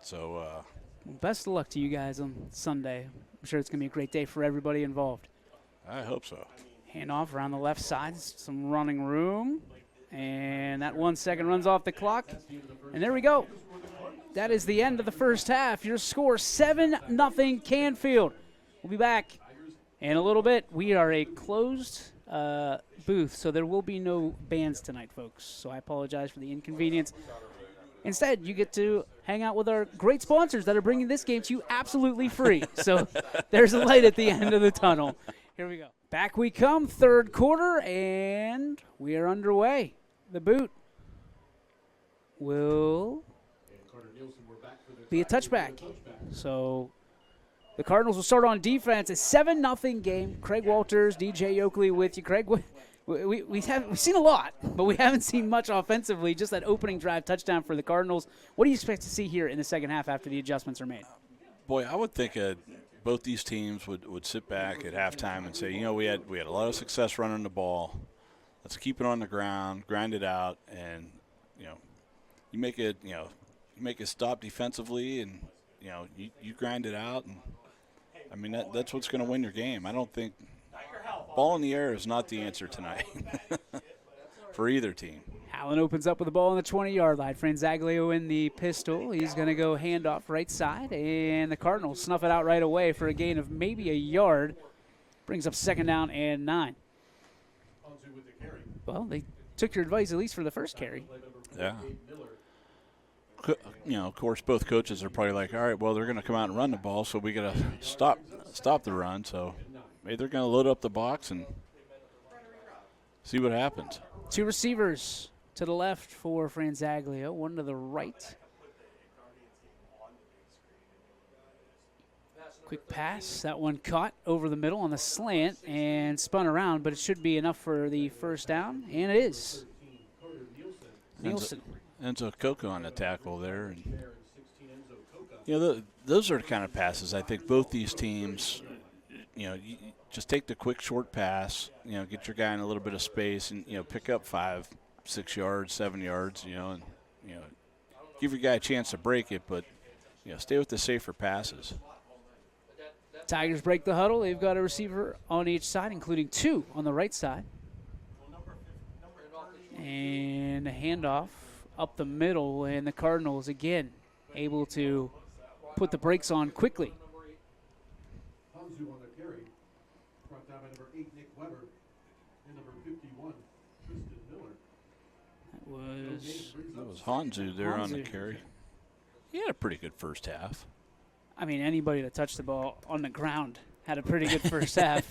So best of luck to you guys on Sunday. I'm sure it's going to be a great day for everybody involved. I hope so. Handoff around the left side, some running room. And that 1 second runs off the clock. And there we go. That is the end of the first half. Your score, 7-0 Canfield. We'll be back in a little bit. We are a closed booth, so there will be no bands tonight, folks. So I apologize for the inconvenience. Instead, you get to hang out with our great sponsors that are bringing this game to you absolutely free. So there's a light at the end of the tunnel. Here we go. Back we come, third quarter, and we are underway. The boot will be a touchback. So the Cardinals will start on defense. A 7-0 game. Craig Walters, DJ Oakley with you. Craig, we've seen a lot, but we haven't seen much offensively. Just that opening drive touchdown for the Cardinals. What do you expect to see here in the second half after the adjustments are made? Boy, I would think both these teams would sit back at halftime and say, we had a lot of success running the ball. Let's keep it on the ground, grind it out, and you make it stop defensively, and you grind it out, and I mean that's what's going to win your game. I don't think ball in the air is not the answer tonight for either team. Howland opens up with the ball on the 20-yard line. Franzaglio in the pistol. He's going to go handoff right side, and the Cardinals snuff it out right away for a gain of maybe a yard. Brings up 2nd down and 9. Well, they took your advice at least for the first carry. Yeah. Of course, both coaches are probably like, all right, well, they're going to come out and run the ball, so we got to stop the run. So maybe they're going to load up the box and see what happens. 2 receivers to the left for Franzaglio, 1 to the right. Quick pass. That one caught over the middle on the slant and spun around, but it should be enough for the first down, and it is. Nielsen. Enzo Coca on the tackle there. And, those are the kind of passes I think both these teams, you just take the quick short pass, get your guy in a little bit of space and, pick up 5, 6 yards, 7 yards, and, give your guy a chance to break it, but, stay with the safer passes. Tigers break the huddle. They've got a receiver on each side, including 2 on the right side. And a handoff up the middle, and the Cardinals, again, able to put the brakes on quickly. That was Hanzu there on the carry. He had a pretty good first half. I mean, anybody that touched the ball on the ground had a pretty good first half.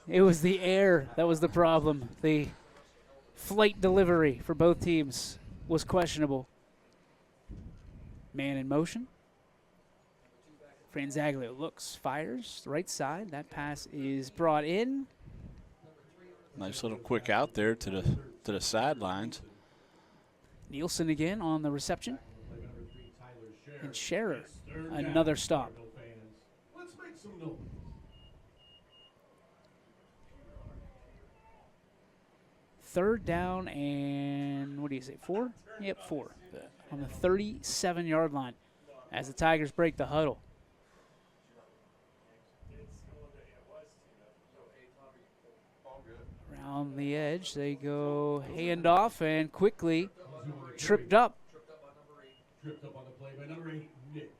It was the air that was the problem. The flight delivery for both teams was questionable. Man in motion. Franzaglio looks, fires, right side. That pass is brought in. Nice little quick out there to the sidelines. Nielsen again on the reception. And Scherer, another stop. Third down and, what do you say, 4? Yep, 4. On the 37-yard line as the Tigers break the huddle. Around the edge, they go handoff and quickly tripped up. Tripped up on the play by number 8, Nick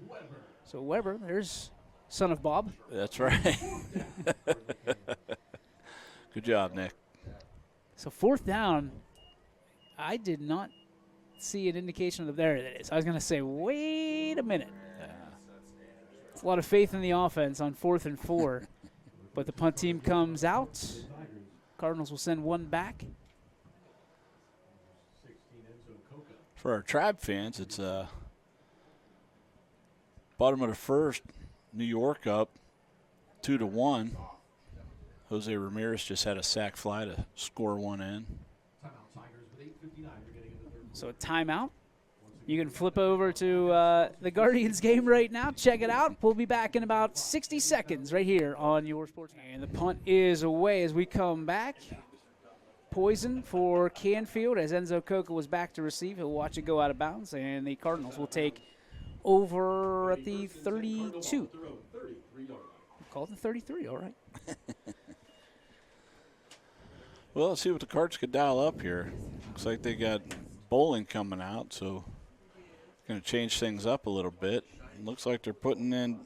Weber. So Weber, there's son of Bob. That's right. Good job, Nick. So fourth down, I did not see an indication of there it is. I was going to say, wait a minute. It's a lot of faith in the offense on 4th and 4. But the punt team comes out. Cardinals will send one back. For our Tribe fans, it's bottom of the first, New York up 2-1. Jose Ramirez just had a sack fly to score one in. So a timeout. You can flip over to the Guardians game right now. Check it out. We'll be back in about 60 seconds right here on your sports. And the punt is away as we come back. Poison for Canfield as Enzo Coca was back to receive. He'll watch it go out of bounds, and the Cardinals will take over at the 32. Call it the 33, all right. Well, let's see what the Cards could dial up here. Looks like they got bowling coming out, so going to change things up a little bit. It looks like they're putting in,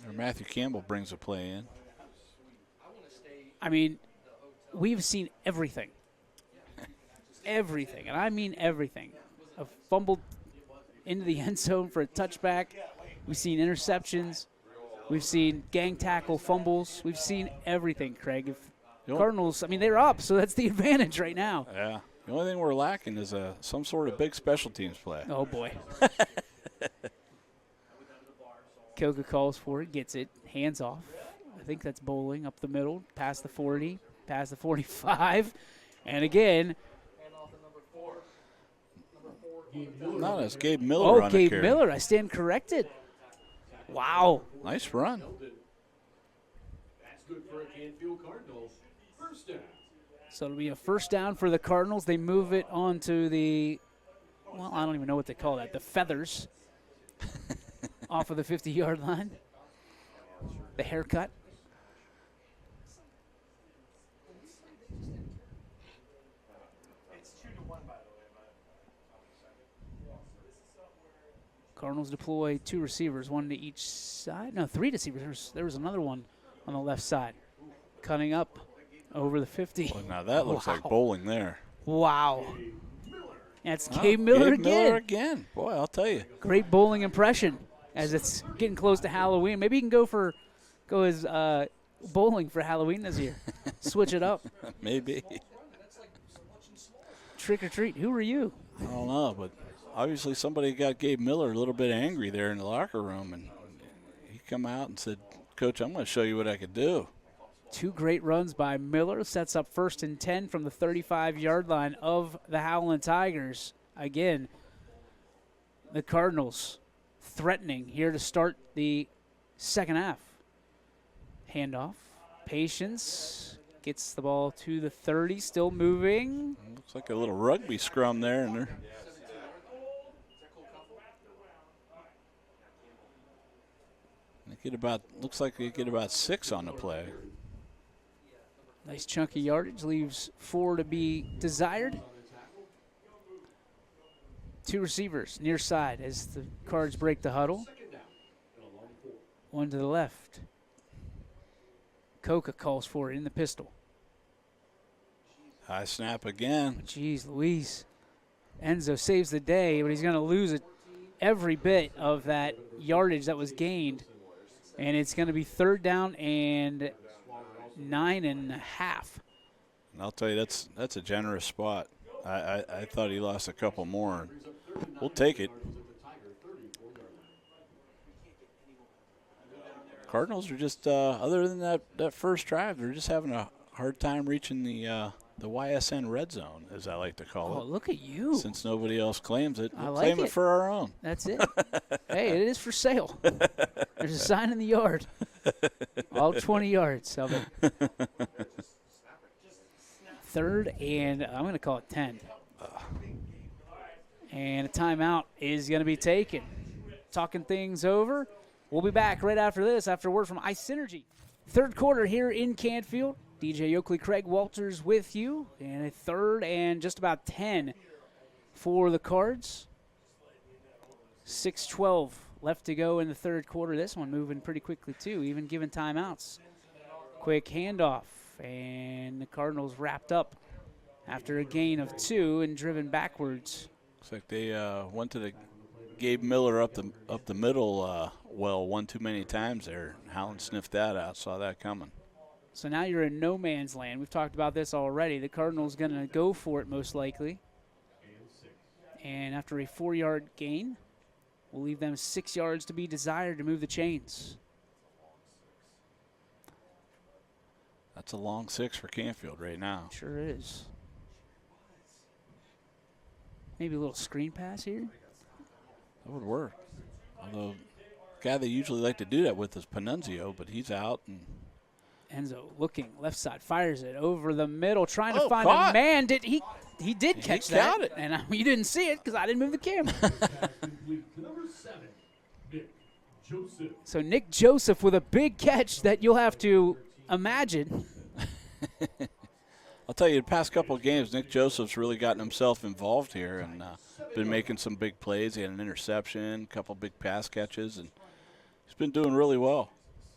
or Matthew Campbell brings a play in. I mean, we've seen everything. Everything, and I mean everything. A fumble into the end zone for a touchback. We've seen interceptions. We've seen gang tackle fumbles. We've seen everything, Craig. If Cardinals, I mean, they're up, so that's the advantage right now. Yeah. The only thing we're lacking is some sort of big special teams play. Oh, boy. Koga calls for it, gets it, hands off. I think that's bowling up the middle, past the 40, past the 45. And again. No, that's Gabe Miller. Oh, Gabe Miller. I stand corrected. Wow. Nice run. That's good for a Canfield Cardinals. First down. So it'll be a first down for the Cardinals. They move it onto the, well, I don't even know what they call that, the feathers off of the 50-yard line. The haircut. Cardinals deploy 2 receivers, 1 to each side. No, 3 receivers. There was another one on the left side. Cutting up over the 50. Well, now that looks like bowling there. Wow. That's Gabe Miller Gabe Miller again. Boy, I'll tell you. Great bowling impression as it's getting close to Halloween. Maybe he can go his bowling for Halloween this year. Switch it up. Maybe. Trick or treat. Who are you? I don't know, but obviously somebody got Gabe Miller a little bit angry there in the locker room, and he come out and said, "Coach, I'm going to show you what I could do." 2 great runs by Miller. Sets up 1st and 10 from the 35-yard line of the Howland Tigers. Again, the Cardinals threatening here to start the second half. Handoff. Patience. Gets the ball to the 30. Still moving. Looks like a little rugby scrum there. And looks like they get about 6 on the play. Nice chunky yardage, leaves 4 to be desired. 2 receivers near side as the Cards break the huddle. 1 to the left. Coca calls for it in the pistol. High snap again. Jeez Louise. Enzo saves the day, but he's going to lose every bit of that yardage that was gained. And it's going to be 3rd down and 9.5. And I'll tell you, that's a generous spot. I thought he lost a couple more. We'll take it. Cardinals are just, other than that first drive, they're just having a hard time reaching the YSN red zone, as I like to call it. Oh, look at you. Since nobody else claims it, we'll I like claim it for our own. That's it. Hey, it is for sale. There's a sign in the yard. All 20 yards of it. Third and I'm going to call it 10. And a timeout is going to be taken. Talking things over. We'll be back right after this, after word from iSynergy. Third quarter here in Canfield. DJ Oakley, Craig Walters with you. And a third and just about 10 for the Cards. 6:12 left to go in the third quarter. This one moving pretty quickly, too, even given timeouts. Quick handoff, and the Cardinals wrapped up after a gain of 2 and driven backwards. Looks like they went to the Gabe Miller up the middle one too many times there. Howland sniffed that out, saw that coming. So now you're in no man's land. We've talked about this already. The Cardinals going to go for it most likely. And after a 4-yard gain, we'll leave them 6 yards to be desired to move the chains. That's a long 6 for Canfield right now. Sure is. Maybe a little screen pass here. That would work. Although, the guy they usually like to do that with is Panunzio, but he's out. And Enzo looking left side, fires it over the middle, trying to find caught. a man. He did catch that, caught it. and you didn't see it because I didn't move the camera. Number 7, Nick Joseph. So Nick Joseph with a big catch that you'll have to imagine. I'll tell you, the past couple of games, Nick Joseph's really gotten himself involved here and been making some big plays. He had an interception, a couple big pass catches, and he's been doing really well.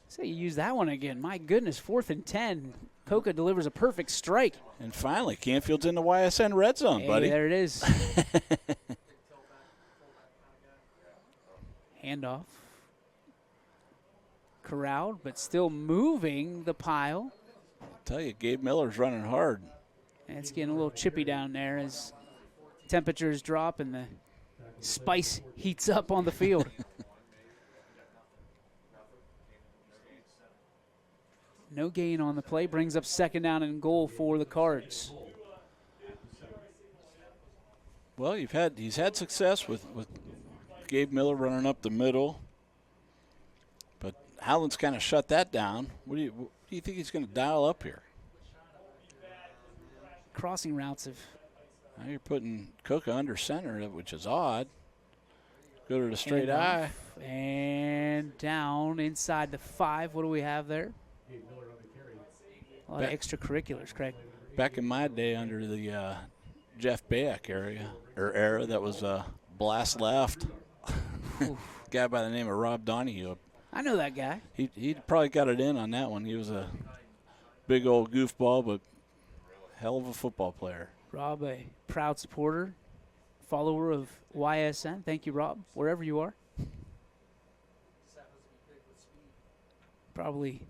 Say you use that one again. My goodness, 4th and 10. Coca delivers a perfect strike. And finally, Canfield's in the YSN red zone, Hey, buddy. there it is. Handoff. Corralled, but still moving the pile. I'll tell you, Gabe Miller's running hard. And it's getting a little chippy down there as temperatures drop and the spice heats up on the field. No gain on the play, brings up 2nd down and goal for the Cards. Well, he's had success with Gabe Miller running up the middle, but Howland's kind of shut that down. What do you think he's going to dial up here? Crossing routes have Now you're putting Coca under center, which is odd. Go to the straight handoff, eye. and down inside the 5. What do we have there? A lot of extracurriculars, Craig. Back in my day, under the Jeff Bayak era, that was blast left. Guy by the name of Rob Donahue. I know that guy. He probably got it in on that one. He was a big old goofball, but hell of a football player. Rob, a proud supporter, follower of YSN. Thank you, Rob, wherever you are. Probably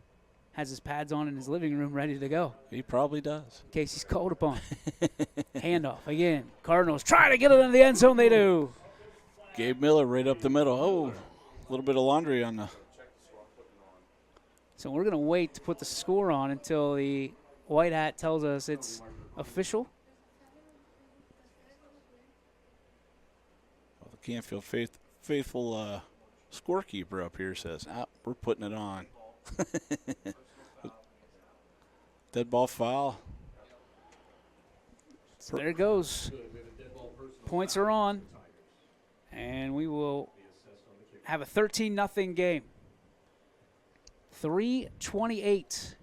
has his pads on in his living room ready to go He probably does. in case he's called upon. Handoff again. Cardinals try to get it into the end zone. They do. Gabe Miller right up the middle. Oh, a little bit of laundry on the. So we're going to wait to put the score on until the white hat tells us it's official. Well, the Canfield faithful scorekeeper up here says, we're putting it on. Dead ball foul. So there it goes. Points are on. And we will have a 13-0 game. 3:28.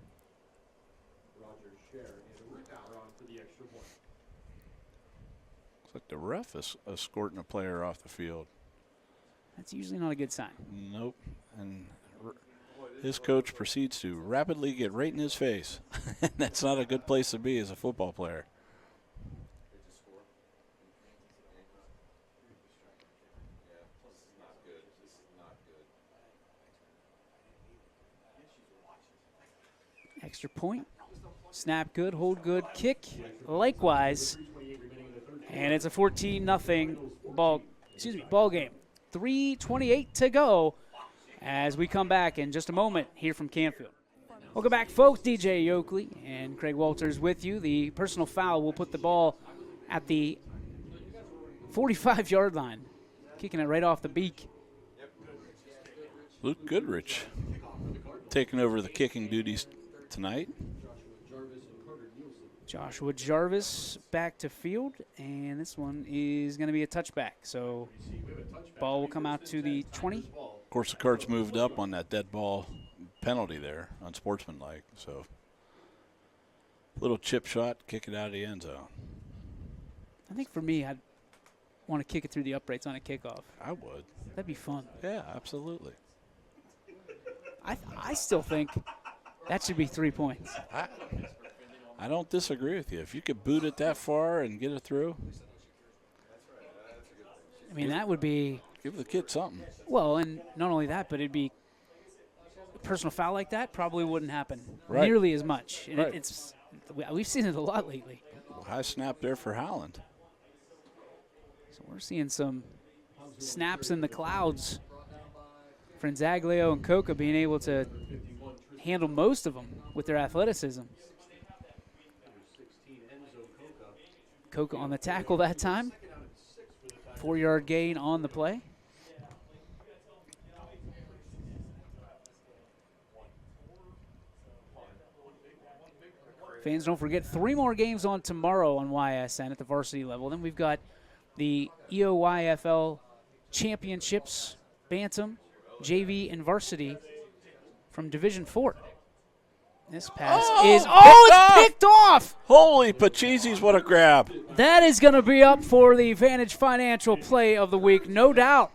Looks like the ref is escorting a player off the field. That's usually not a good sign. Nope. And his coach proceeds to rapidly get right in his face. That's not a good place to be as a football player. Extra point. Snap good, hold good, kick likewise. And it's a 14-0 ball game. 3:28 to go as we come back in just a moment here from Canfield. Welcome back, folks. DJ Oakley and Craig Walters with you. The personal foul will put the ball at the 45-yard line, kicking it right off the beak. Luke Goodrich taking over the kicking duties tonight. Joshua Jarvis back to field, and this one is going to be a touchback. So ball will come out to the 20. Of course, the Cards moved up on that dead ball penalty there, unsportsmanlike. So little chip shot, kick it out of the end zone. I think for me, I'd want to kick it through the uprights on a kickoff. I would. That'd be fun. Yeah, absolutely. I still think that should be 3 points. I don't disagree with you. If you could boot it that far and get it through, I mean, that would be give the kid something. well, and not only that, but it'd be a personal foul like that probably wouldn't happen Right. nearly as much. And Right. we've seen it a lot lately. High snap there for Howland. So we're seeing some snaps in the clouds. Franzaglio and Coca being able to handle most of them with their athleticism. Coca on the tackle that time. 4-yard gain on the play. Fans, don't forget 3 more games on tomorrow on YSN at the varsity level. Then we've got the EOYFL Championships, Bantam, JV, and Varsity from Division 4. This pass is it's picked off! Holy Pachizis, what a grab. That is going to be up for the Vantage Financial Play of the Week, no doubt.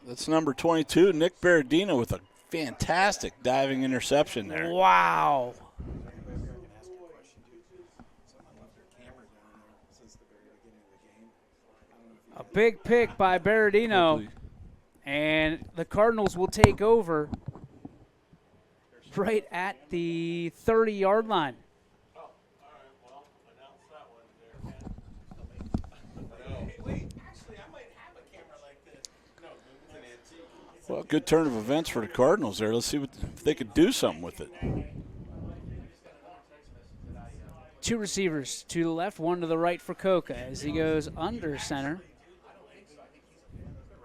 That's number 22, Nick Berardino, with a fantastic diving interception there. Wow. A big pick by Berardino, Hopefully. and the Cardinals will take over right at the 30-yard line. Well, good turn of events for the Cardinals there. Let's see if they could do something with it. 2 receivers to the left, 1 to the right for Coca as he goes under center.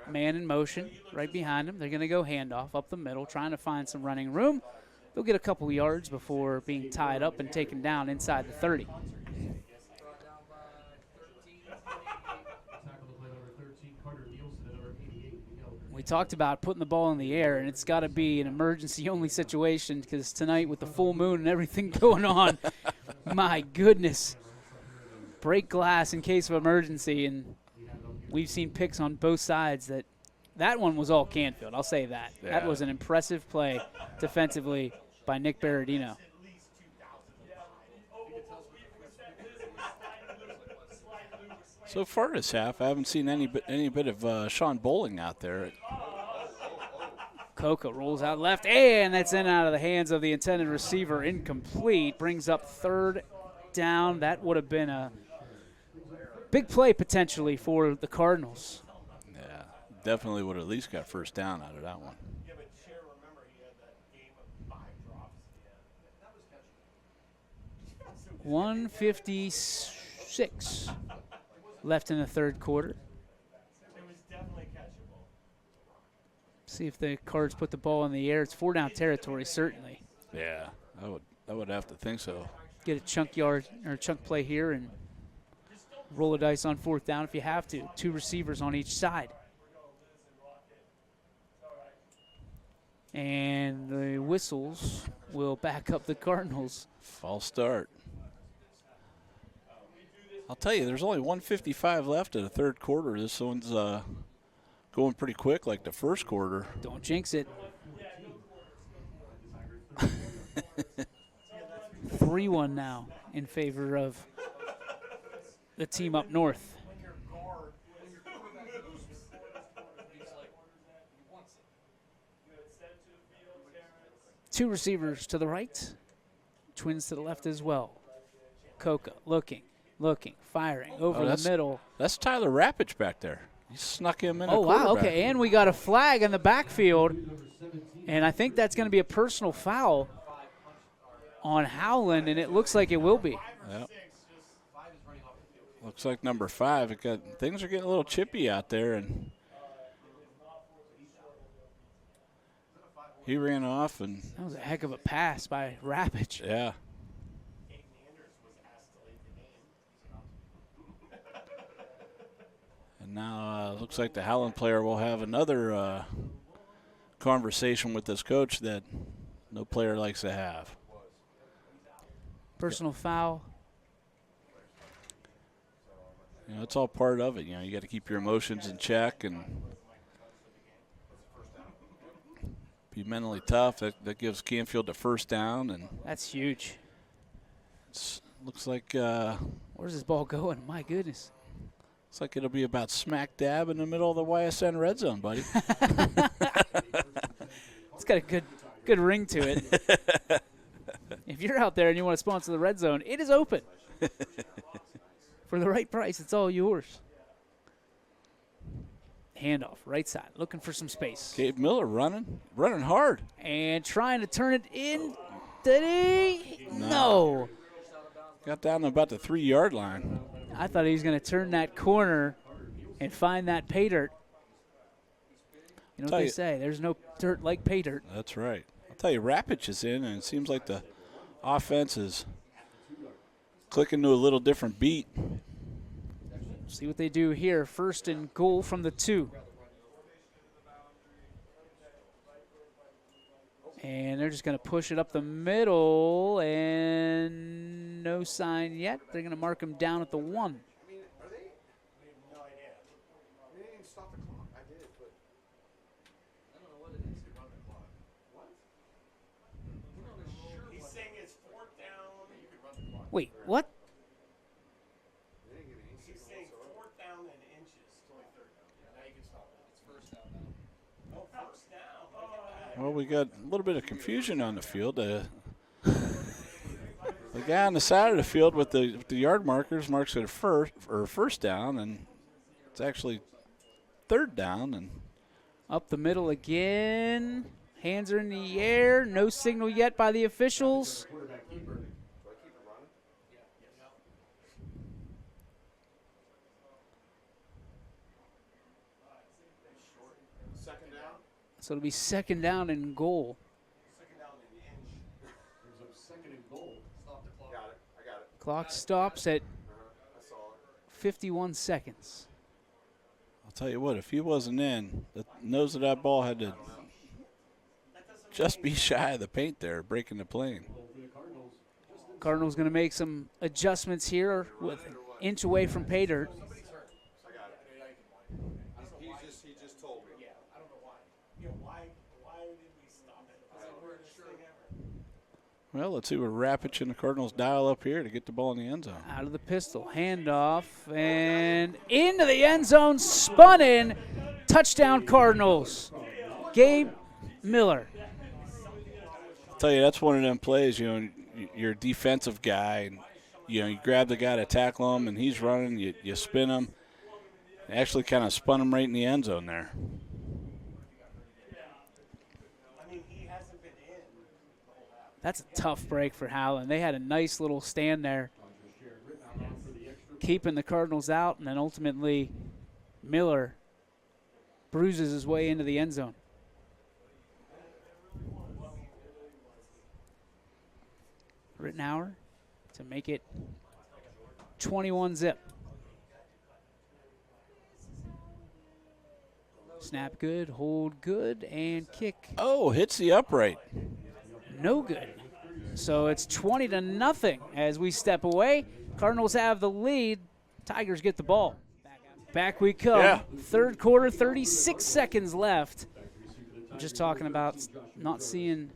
Man in motion right behind him. They're going to go handoff up the middle, trying to find some running room. They'll get a couple yards before being tied up and taken down inside the 30. We talked about putting the ball in the air, and it's got to be an emergency-only situation because tonight with the full moon and everything going on, my goodness. Break glass in case of emergency, and we've seen picks on both sides. That one was all Canfield, I'll say that. Yeah. That was an impressive play defensively by Nick Berardino. So far this half, I haven't seen any bit of Sean Bowling out there. Coca rolls out left, and that's in out of the hands of the intended receiver. Incomplete. Brings up 3rd down. That would have been a big play potentially for the Cardinals. Yeah, definitely would have at least got 1st down out of that one. 1:56 left in the 3rd quarter. See if the Cards put the ball in the air. It's 4-down territory, certainly. Yeah, I would have to think so. Get a chunk yard or chunk play here and roll the dice on 4th down if you have to. 2 receivers on each side. And the whistles will back up the Cardinals. False start. I'll tell you, there's only 1:55 left in the 3rd quarter. This one's going pretty quick like the 1st quarter. Don't jinx it. 3-1 now in favor of the team up north. Two receivers to the right, twins to the left as well. Coca looking, firing over the middle. That's Tyler Rappich back there. He snuck him in. Oh, wow, okay, and we got a flag in the backfield, and I think that's going to be a personal foul on Howland, and it looks like it will be. Yep. Looks like number 5. Things are getting a little chippy out there, and He ran off, and That was a heck of a pass by Rappich. yeah. And now looks like the Howland player will have another conversation with this coach that no player likes to have. Personal foul. You know, it's all part of it. You know, you got to keep your emotions in check and be mentally tough. That gives Canfield the first down, and That's huge. looks like Where's this ball going? My goodness. looks like it'll be about smack dab in the middle of the YSN red zone, buddy. It's got a good ring to it. If you're out there and you want to sponsor the red zone, it is open. For the right price, it's all yours. Handoff, right side, looking for some space. Gabe Miller running hard. And trying to turn it in. Did he? No. Got down to about the 3-yard line. I thought he was going to turn that corner and find that pay dirt. You know what they say, there's no dirt like pay dirt. That's right. I'll tell you, Rappich is in, and it seems like the offense is clicking to a little different beat. See what they do here. 1st and goal from the 2. And they're just going to push it up the middle, and no sign yet. They're going to mark him down at the 1. I mean, are they? I have no idea. They didn't even stop the clock. I did, but I don't know what it is to run the clock. What? He's saying it's 4th down. You could run the clock. Wait, what? He's saying 4th down and inches. It's only 3rd down. Yeah, now you can stop it. It's 1st down now. Oh, 1st down. Look at that. Well, we got a little bit of confusion on the field. The guy on the side of the field with the yard markers marks it a first down, and it's actually 3rd down. And Up the middle again. Hands are in the air. No signal yet by the officials. Second down. So it'll be 2nd down and goal. Second down and inch. There's a 2nd and goal. Stop the clock. Got it. I got it. Clock stops at I saw it. 51 seconds. I'll tell you what, if he wasn't in, the nose of that ball had to just be shy of the paint there, breaking the plane. Cardinals going to make some adjustments here with inch away from pay dirt. I got it. He just told me. Yeah, I don't know why. You know, why did we stop it? We're in this thing ever. Well, let's see what Rappich and the Cardinals dial up here to get the ball in the end zone. Out of the pistol, handoff, and into the end zone, spun in, touchdown Cardinals. Gabe Miller. I'll tell you, that's one of them plays, you know, you're a defensive guy, and, you know, you grab the guy to tackle him, and he's running, you spin him. Actually kind of spun him right in the end zone there. I mean, he hasn't been in. That's a tough break for Howland. They had a nice little stand there, keeping the Cardinals out, and then ultimately Miller bruises his way into the end zone. Rittenauer to make it 21-zip. Snap good, hold good, and kick Oh, hits the upright. no good. So it's 20-0 as we step away. Cardinals have the lead. Tigers get the ball. Back we come. Yeah. 3rd quarter, 36 seconds left. I'm just talking about not seeing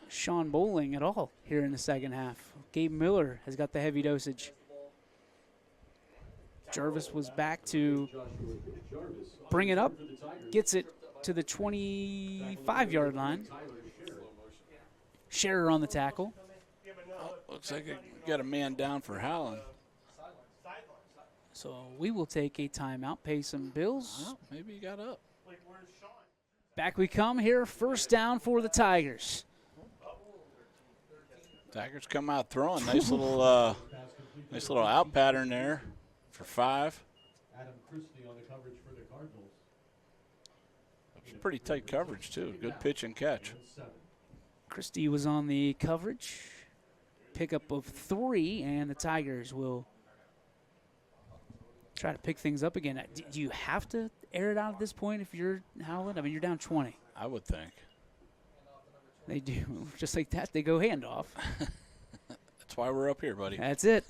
Sean Bowling at all here in the 2nd half. Gabe Miller has got the heavy dosage. Jarvis was back to bring it up, gets it to the 25-yard line. Scherer on the tackle. Oh, looks like it got a man down for Howland. So we will take a timeout, pay some bills. Well, maybe he got up. Back we come here, 1st down for the Tigers. Tigers come out throwing. Nice little out pattern there for 5. Adam Christie on the coverage for the Cardinals. It's pretty tight coverage, too. Good pitch and catch. Christie was on the coverage. Pickup of 3, and the Tigers will try to pick things up again. Do you have to air it out at this point if you're Howland? I mean, you're down 20. I would think. They do. Just like that, they go handoff. That's why we're up here, buddy. That's it.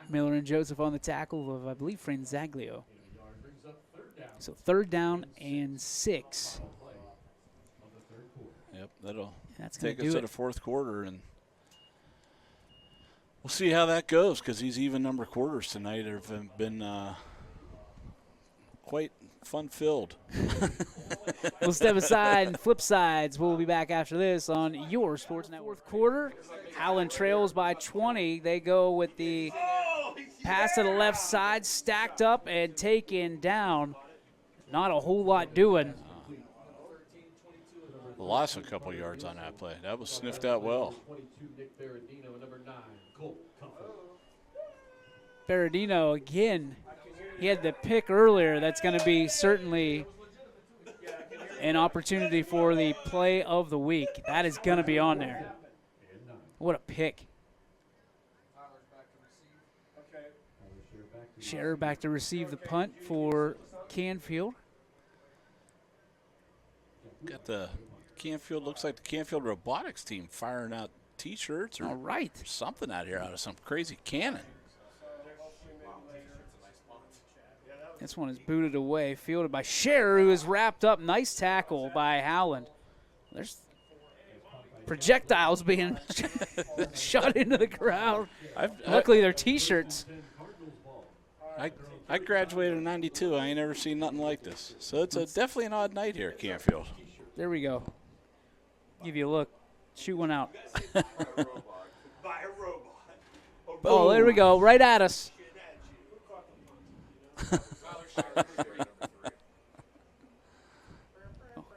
Miller and Joseph on the tackle of, I believe, Franzaglio. So 3rd down and 6. Yep, that'll That's take gonna us do to it. the 4th quarter, and we'll see how that goes because these even number quarters tonight have been quite fun-filled. We'll step aside and flip sides. We'll be back after this on your Sports Network. 4th quarter, Howland trails by 20. They go with the pass to the left side, stacked up and taken down. Not a whole lot doing. Lost a couple yards on that play. That was sniffed out well. Berardino again. He had the pick earlier. That's going to be certainly an opportunity for the play of the week. That is going to be on there. What a pick. Scherer back to receive the punt for Canfield. Got the Canfield, looks like the Canfield robotics team firing out T-shirts or All right. something out here out of some crazy cannon. This one is booted away, fielded by Scherer, who is wrapped up. Nice tackle by Howland. There's projectiles being shot into the crowd. Luckily, they're T-shirts. I graduated in ¡92. I ain't ever seen nothing like this. So it's definitely an odd night here at Canfield. There we go. Give you a look. Shoot one out. By a robot. Oh, there we go. Right at us.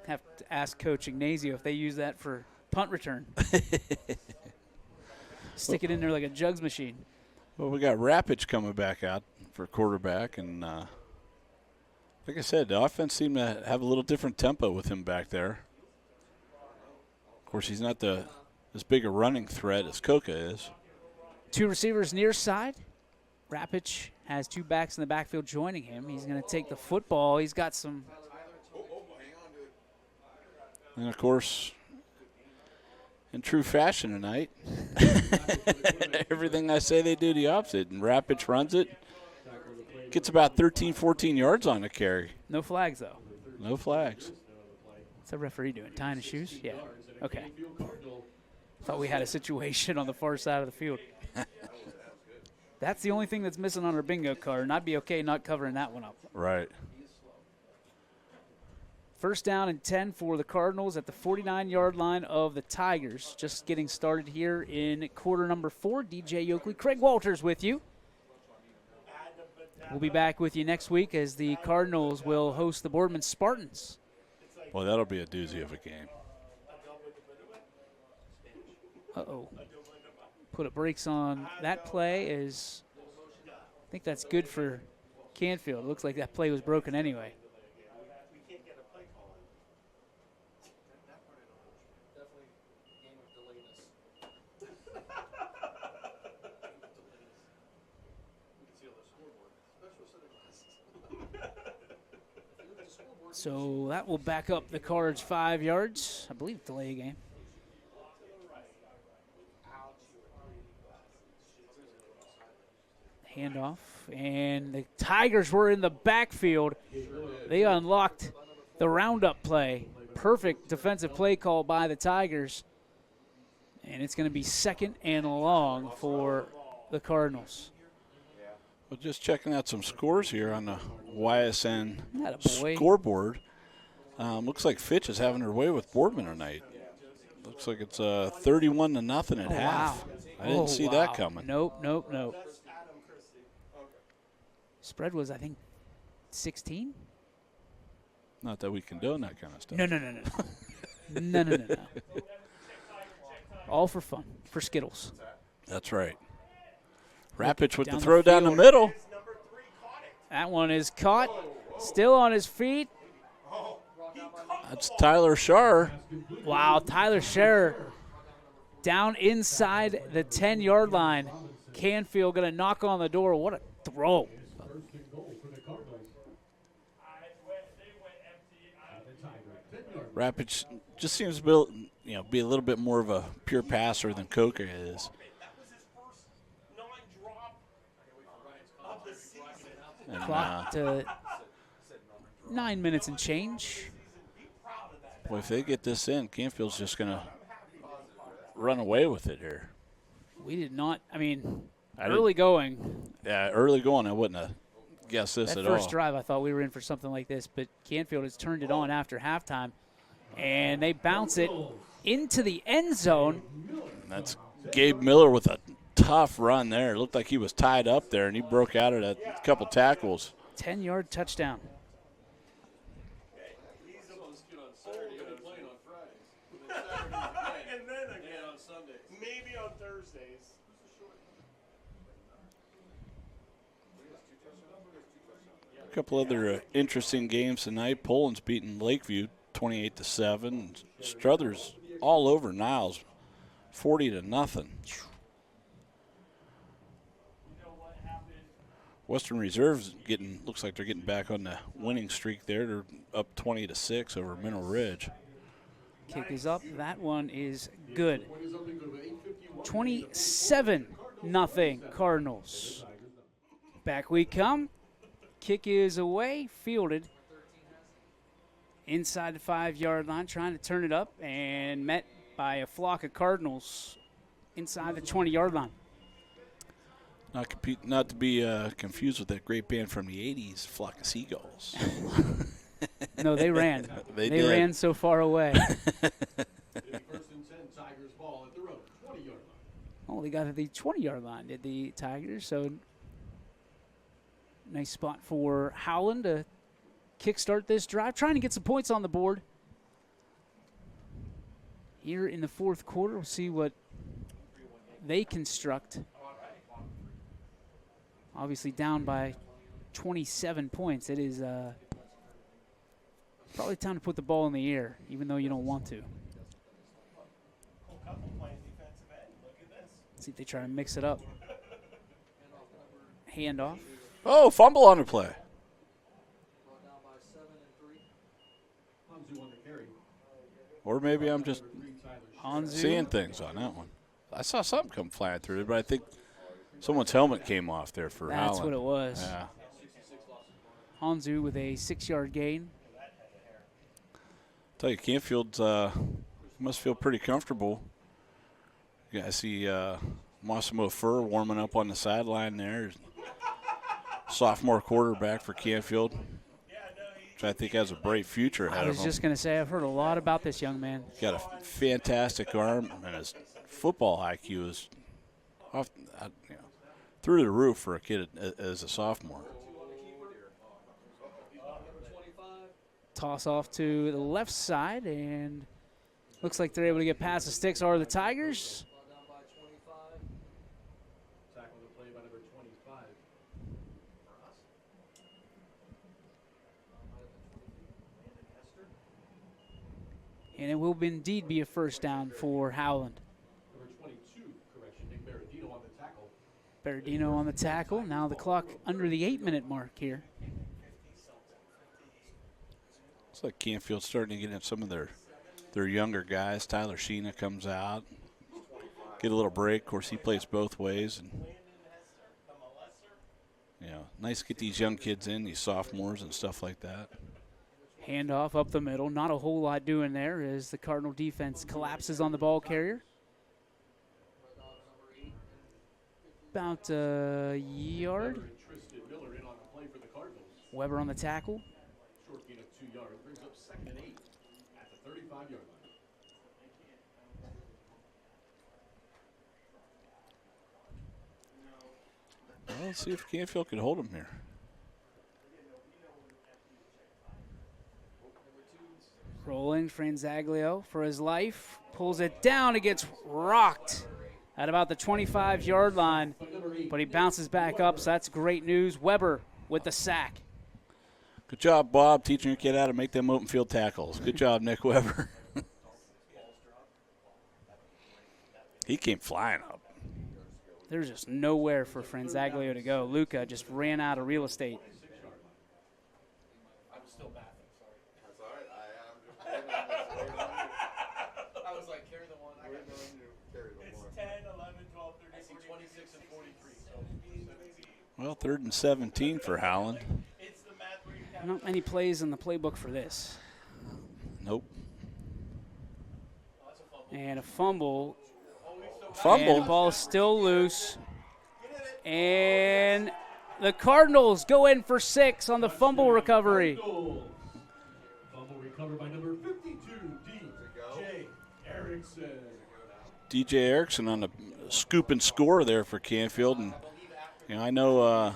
Have to ask Coach Ignacio if they use that for punt return. Stick it in there like a jugs machine. Well, we got Rapich coming back out for quarterback, and like I said, the offense seemed to have a little different tempo with him back there. Of course, he's not as big a running threat as Coca is. 2 receivers near side. Rapich has 2 backs in the backfield joining him. He's going to take the football. He's got some. And, of course, in true fashion tonight, everything I say they do the opposite. And Rapich runs it. Gets about 13, 14 yards on the carry. No flags, though. No flags. What's the referee doing? Tying his shoes? Yeah. Okay. Thought we had a situation on the far side of the field. That's the only thing that's missing on our bingo card, and I'd be okay not covering that one up. Right. 1st down and 10 for the Cardinals at the 49-yard line of the Tigers. Just getting started here in quarter number 4. DJ Oakley, Craig Walters with you. We'll be back with you next week as the Cardinals will host the Boardman Spartans. Well, that'll be a doozy of a game. Uh-oh. Put a brakes on that play as I think that's good for Canfield. It looks like that play was broken anyway. So that will back up the Cards 5 yards. I believe delay game. Handoff, and the Tigers were in the backfield. They unlocked the roundup play. Perfect defensive play call by the Tigers. And it's going to be 2nd and long for the Cardinals. Well, just checking out some scores here on the YSN Attaboy. scoreboard. Looks like Fitch is having her way with Boardman tonight. Looks like it's 31-0 at half. Wow. I didn't see that coming. Nope. Spread was, I think, 16? Not that we condone that kind of stuff. No. No. All for fun, for Skittles. That's right. Rapich with the down the throw down the field. middle. That one is caught. Still on his feet. That's Tyler Schaar. Wow, Tyler Scherer down inside the 10-yard line. Canfield going to knock on the door. What a throw. First and goal for the Cardinals. Rapich just seems to be a little bit more of a pure passer than Coca is. That was his first non-drop of the season. And, Clock to 9 minutes and change. boy, if they get this in, Canfield's just going to run away with it here. We did not, didn't- early going. Yeah, early going, I wouldn't have guessed this That at first all. drive, I thought we were in for something like this, but Canfield has turned it on after halftime, and they bounce it into the end zone. That's Gabe Miller with a tough run there. It looked like he was tied up there, and he broke out of that couple tackles. 10-yard touchdown. And then again on Sundays. Maybe on Thursdays. A couple other interesting games tonight. Poland's beating Lakeview 28-7. Struthers all over Niles, 40-0. Western Reserve's looks like they're getting back on the winning streak there. They're up 20-6 over Mineral Ridge. Kick is up. That one is good. 27-0 Cardinals. Back we come. Kick is away, fielded inside the 5-yard line, trying to turn it up, and met by a flock of Cardinals inside the 20-yard line. Not to be confused with that great band from the 80s, Flock of Seagulls. No, they ran. They They did. ran so far away. First and 10, Tigers ball at their own 20-yard line. Oh, they got to the 20-yard line, did the Tigers. So nice spot for Howland to kickstart this drive, trying to get some points on the board. Here in the fourth quarter, we'll see what they construct. Obviously down by 27 points. It is probably time to put the ball in the air, even though you don't want to. Couple playing defensive end. Look at this. See if they try to mix it up. Handoff. Oh, fumble on the play. Hanzu on the carry. Or maybe I'm just Hanzu. seeing things on that one. I saw something come flying through there, but I think someone's helmet came off there for Howland. That's what it was. Yeah. Hanzu with a 6-yard gain. Tell you, Canfield must feel pretty comfortable. Yeah, I see Massimo Furr warming up on the sideline there. Sophomore quarterback for Canfield, which I think has a bright future ahead I of was him. just going to say, I've heard a lot about this young man. Got a fantastic arm, and his football IQ is off, through the roof for a kid as a sophomore. Toss off to the left side, and looks like they're able to get past the sticks. Are the Tigers? Tackle the play by number 25. And it will indeed be a first down for Howland. Number 22, correction, Nick Berardino on the tackle. Berardino on the tackle. Now the clock under the 8-minute mark here. It's like Canfield starting to get in some of their younger guys. Tyler Sheena comes out, get a little break. Of course, he plays both ways, and nice to get these young kids in, these sophomores and stuff like that. Handoff up the middle. Not a whole lot doing there as the Cardinal defense collapses on the ball carrier. About a yard. Tristan Miller in on the play for the Cardinals. Weber on the tackle. Short gain of 2 yards. Brings up 2nd and 8 at the 35-yard line. Well, let's see if Canfield can hold them here. Rolling, Franzaglio for his life. Pulls it down. It gets rocked at about the 25-yard line, but he bounces back up, so that's great news. Weber with the sack. Good job, Bob, teaching your kid how to make them open field tackles. Good job, Nick Weber. He came flying up. There's just nowhere for Franzaglio to go. Luca just ran out of real estate. I'm still mathing, sorry. That's all right. I was like, carry the one. I got It's 10, 11, 12, 13, I see 26 and 43. So Well, 3rd and 17 for Howland. It's the math where you Not many plays in the playbook for this. Nope. And a fumble. Fumble. And the ball is still loose. And the Cardinals go in for 6 on the fumble recovery. Fumble recovered by number 52, DJ Erickson. DJ Erickson on the scoop and score there for Canfield. And, I know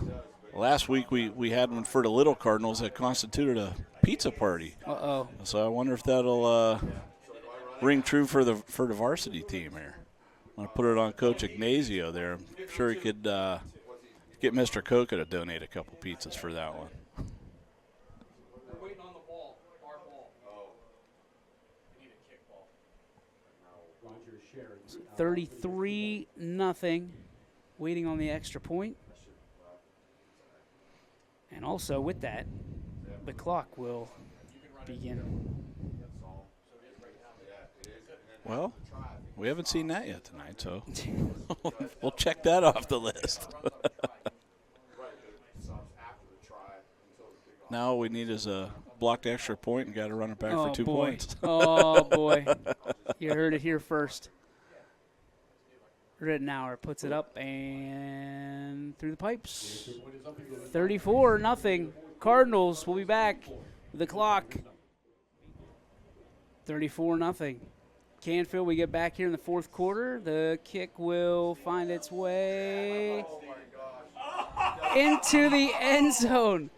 last week we had one for the Little Cardinals that constituted a pizza party. Uh-oh. So I wonder if that'll ring true for the varsity team here. I'm going to put it on Coach Ignazio there. I'm sure he could get Mr. Coca to donate a couple pizzas for that one. We're waiting on the ball. Our ball. We need a kick ball. Roger Sherry. 33-0. Waiting on the extra point. And also with that, the clock will begin. Well, we haven't seen that yet tonight, so we'll check that off the list. Now all we need is a blocked extra point and got to run it back for 2 points. Oh, boy. You heard it here first. Rittenauer puts it up and through the pipes. 34-0. Cardinals will be back with the clock. 34-0. Canfield, we get back here in the fourth quarter. The kick will find its way into the end zone.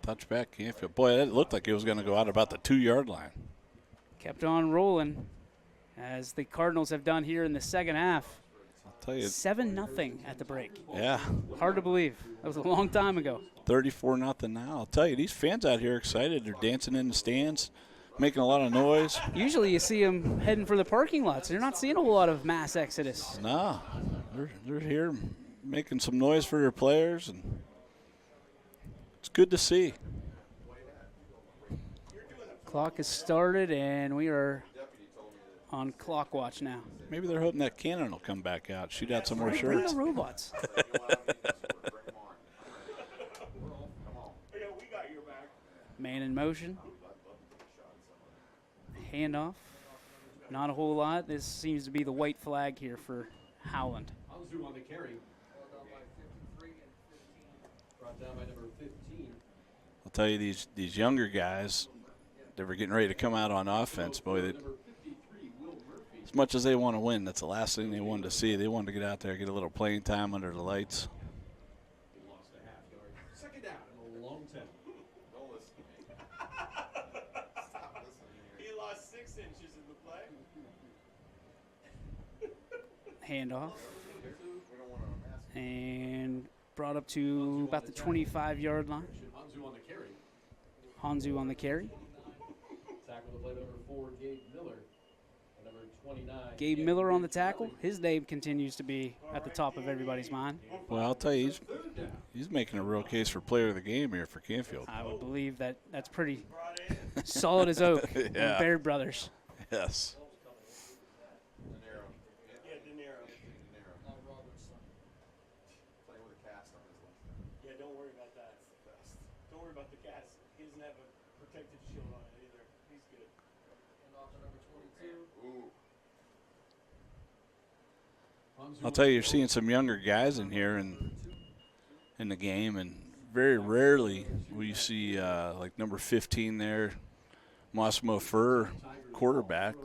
Touchback, Canfield. Boy, it looked like it was going to go out about the 2-yard line. Kept on rolling, as the Cardinals have done here in the second half. I'll tell you. 7-0 at the break. Yeah. Hard to believe. That was a long time ago. 34-0 now. I'll tell you, these fans out here excited. They're dancing in the stands, making a lot of noise. Usually you see them heading for the parking lots. You're not seeing a whole lot of mass exodus. No, they're here making some noise for their players, and it's good to see. Clock has started, and we are on clock watch now. Maybe they're hoping that cannon will come back out, shoot out some more Bring shirts. the robots. Man in motion. Handoff. Not a whole lot. This seems to be the white flag here for Howland. Hanzu on the carry. Brought down by number 15. I'll tell you, these younger guys, they were getting ready to come out on offense. Boy, as much as they want to win, that's the last thing they wanted to see. They wanted to get out there, get a little playing time under the lights. He lost a half yard. Second down and a long 10. Don't listen to me. Stop listening here. He lost 6 inches in the play. Handoff. We don't want to And brought up to about the 25-yard line. Hanzu on the carry. Hanzu on the carry. Tackle the play number 4, Gabe Miller. And number 29. Gabe Miller on the tackle. His name continues to be at the top of everybody's mind. Well, I'll tell you, he's making a real case for player of the game here for Canfield. I would believe that's pretty solid as oak. Yeah. Baird brothers. Yes. Yeah, De Niro. Not Robertson. Playing with a cast on his left. Yeah, don't worry about that. Don't worry about the cast. He doesn't have a protective shield on it either. He's good. And off to number 22. Ooh. I'll tell you, you're seeing some younger guys in here in the game, and very rarely will you see like number 15 there, Massimo Furr, quarterback,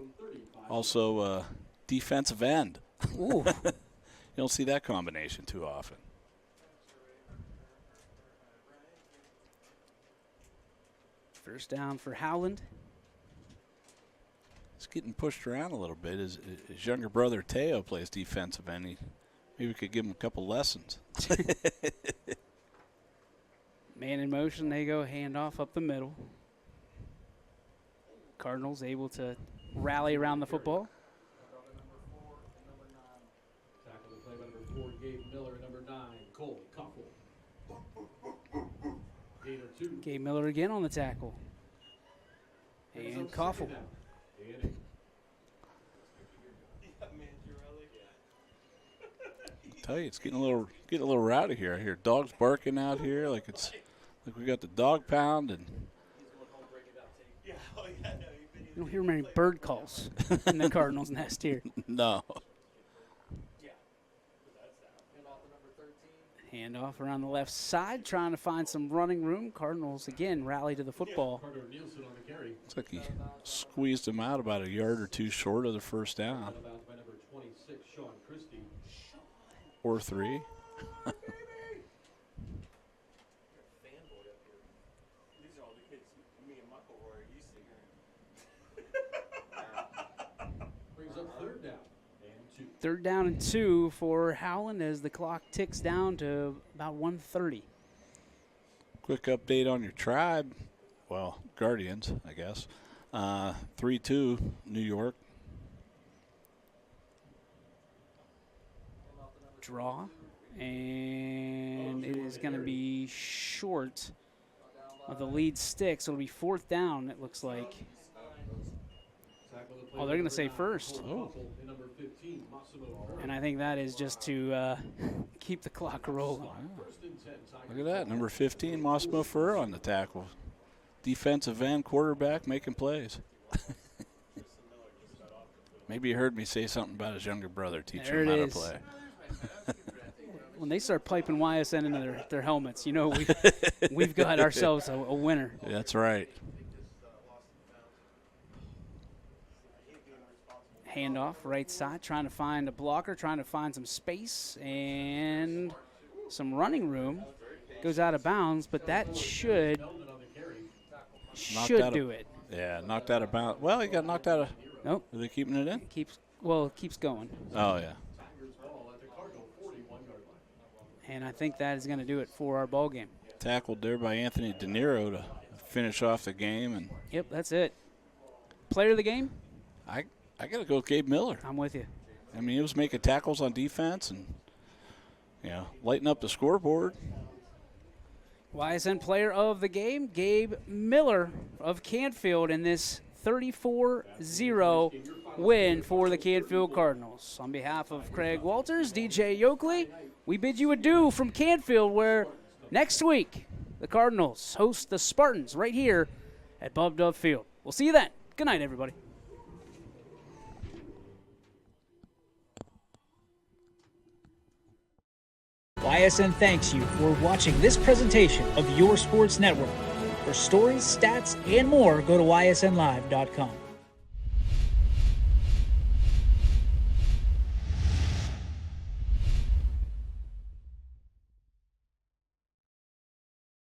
also defensive end. Ooh. You don't see that combination too often. First down for Howland. He's getting pushed around a little bit. His younger brother Teo plays defensive end. Maybe we could give him a couple lessons. Man in motion, they go handoff up the middle. Cardinals able to rally around the football. Tackle the play by number 4, Gabe Miller. Number 9, Cole Koffel. Gainer 2. Gabe Miller again on the tackle. And Koffel. Tell you, it's getting a little rowdy here. I hear dogs barking out here, like we got the dog pound, and You don't hear many bird calls in the Cardinals' nest here. no. Handoff around the left side, trying to find some running room. Cardinals again rally to the football. Carter Nielsen on the carry. Looks like he squeezed him out about a yard or two short of the first down. Out of bounds by number 26, Sean Christie. Or 3. These are all the kids me and Michael Roy used to hearing. Brings up 3rd down and 2. 3rd down and 2 for Howland as the clock ticks down to about 1:30. Quick update on your Tribe. Well, Guardians, I guess. 3-2, New York. Draw, and it is going to be short of the lead stick, so it'll be 4th down, it looks like. Oh, they're going to say first. Oh. And I think that is just to keep the clock rolling. Look at that, number 15, Massimo Ferrer on the tackle. Defensive end, quarterback, making plays. Maybe you heard me say something about his younger brother teaching him how to play. When they start piping YSN into their helmets, you know we've got ourselves a winner. That's right. Handoff, right side, trying to find a blocker, trying to find some space and some running room. Goes out of bounds, but that should do it. Yeah, knocked out of bounds. Well, he got knocked out of. Nope. Are they keeping it in? It keeps going. Oh, yeah. And I think that is going to do it for our ball game. Tackled there by Anthony De Niro to finish off the game. And Yep, that's it. Player of the game? I got to go with Gabe Miller. I'm with you. I mean, he was making tackles on defense and, lighting up the scoreboard. YSN player of the game, Gabe Miller of Canfield in this 34-0 win for the Canfield Cardinals. On behalf of Craig Walters, DJ Yoakley, we bid you adieu from Canfield, where next week the Cardinals host the Spartans right here at Bob Dove Field. We'll see you then. Good night, everybody. YSN thanks you for watching this presentation of Your Sports Network. For stories, stats, and more, go to ysnlive.com.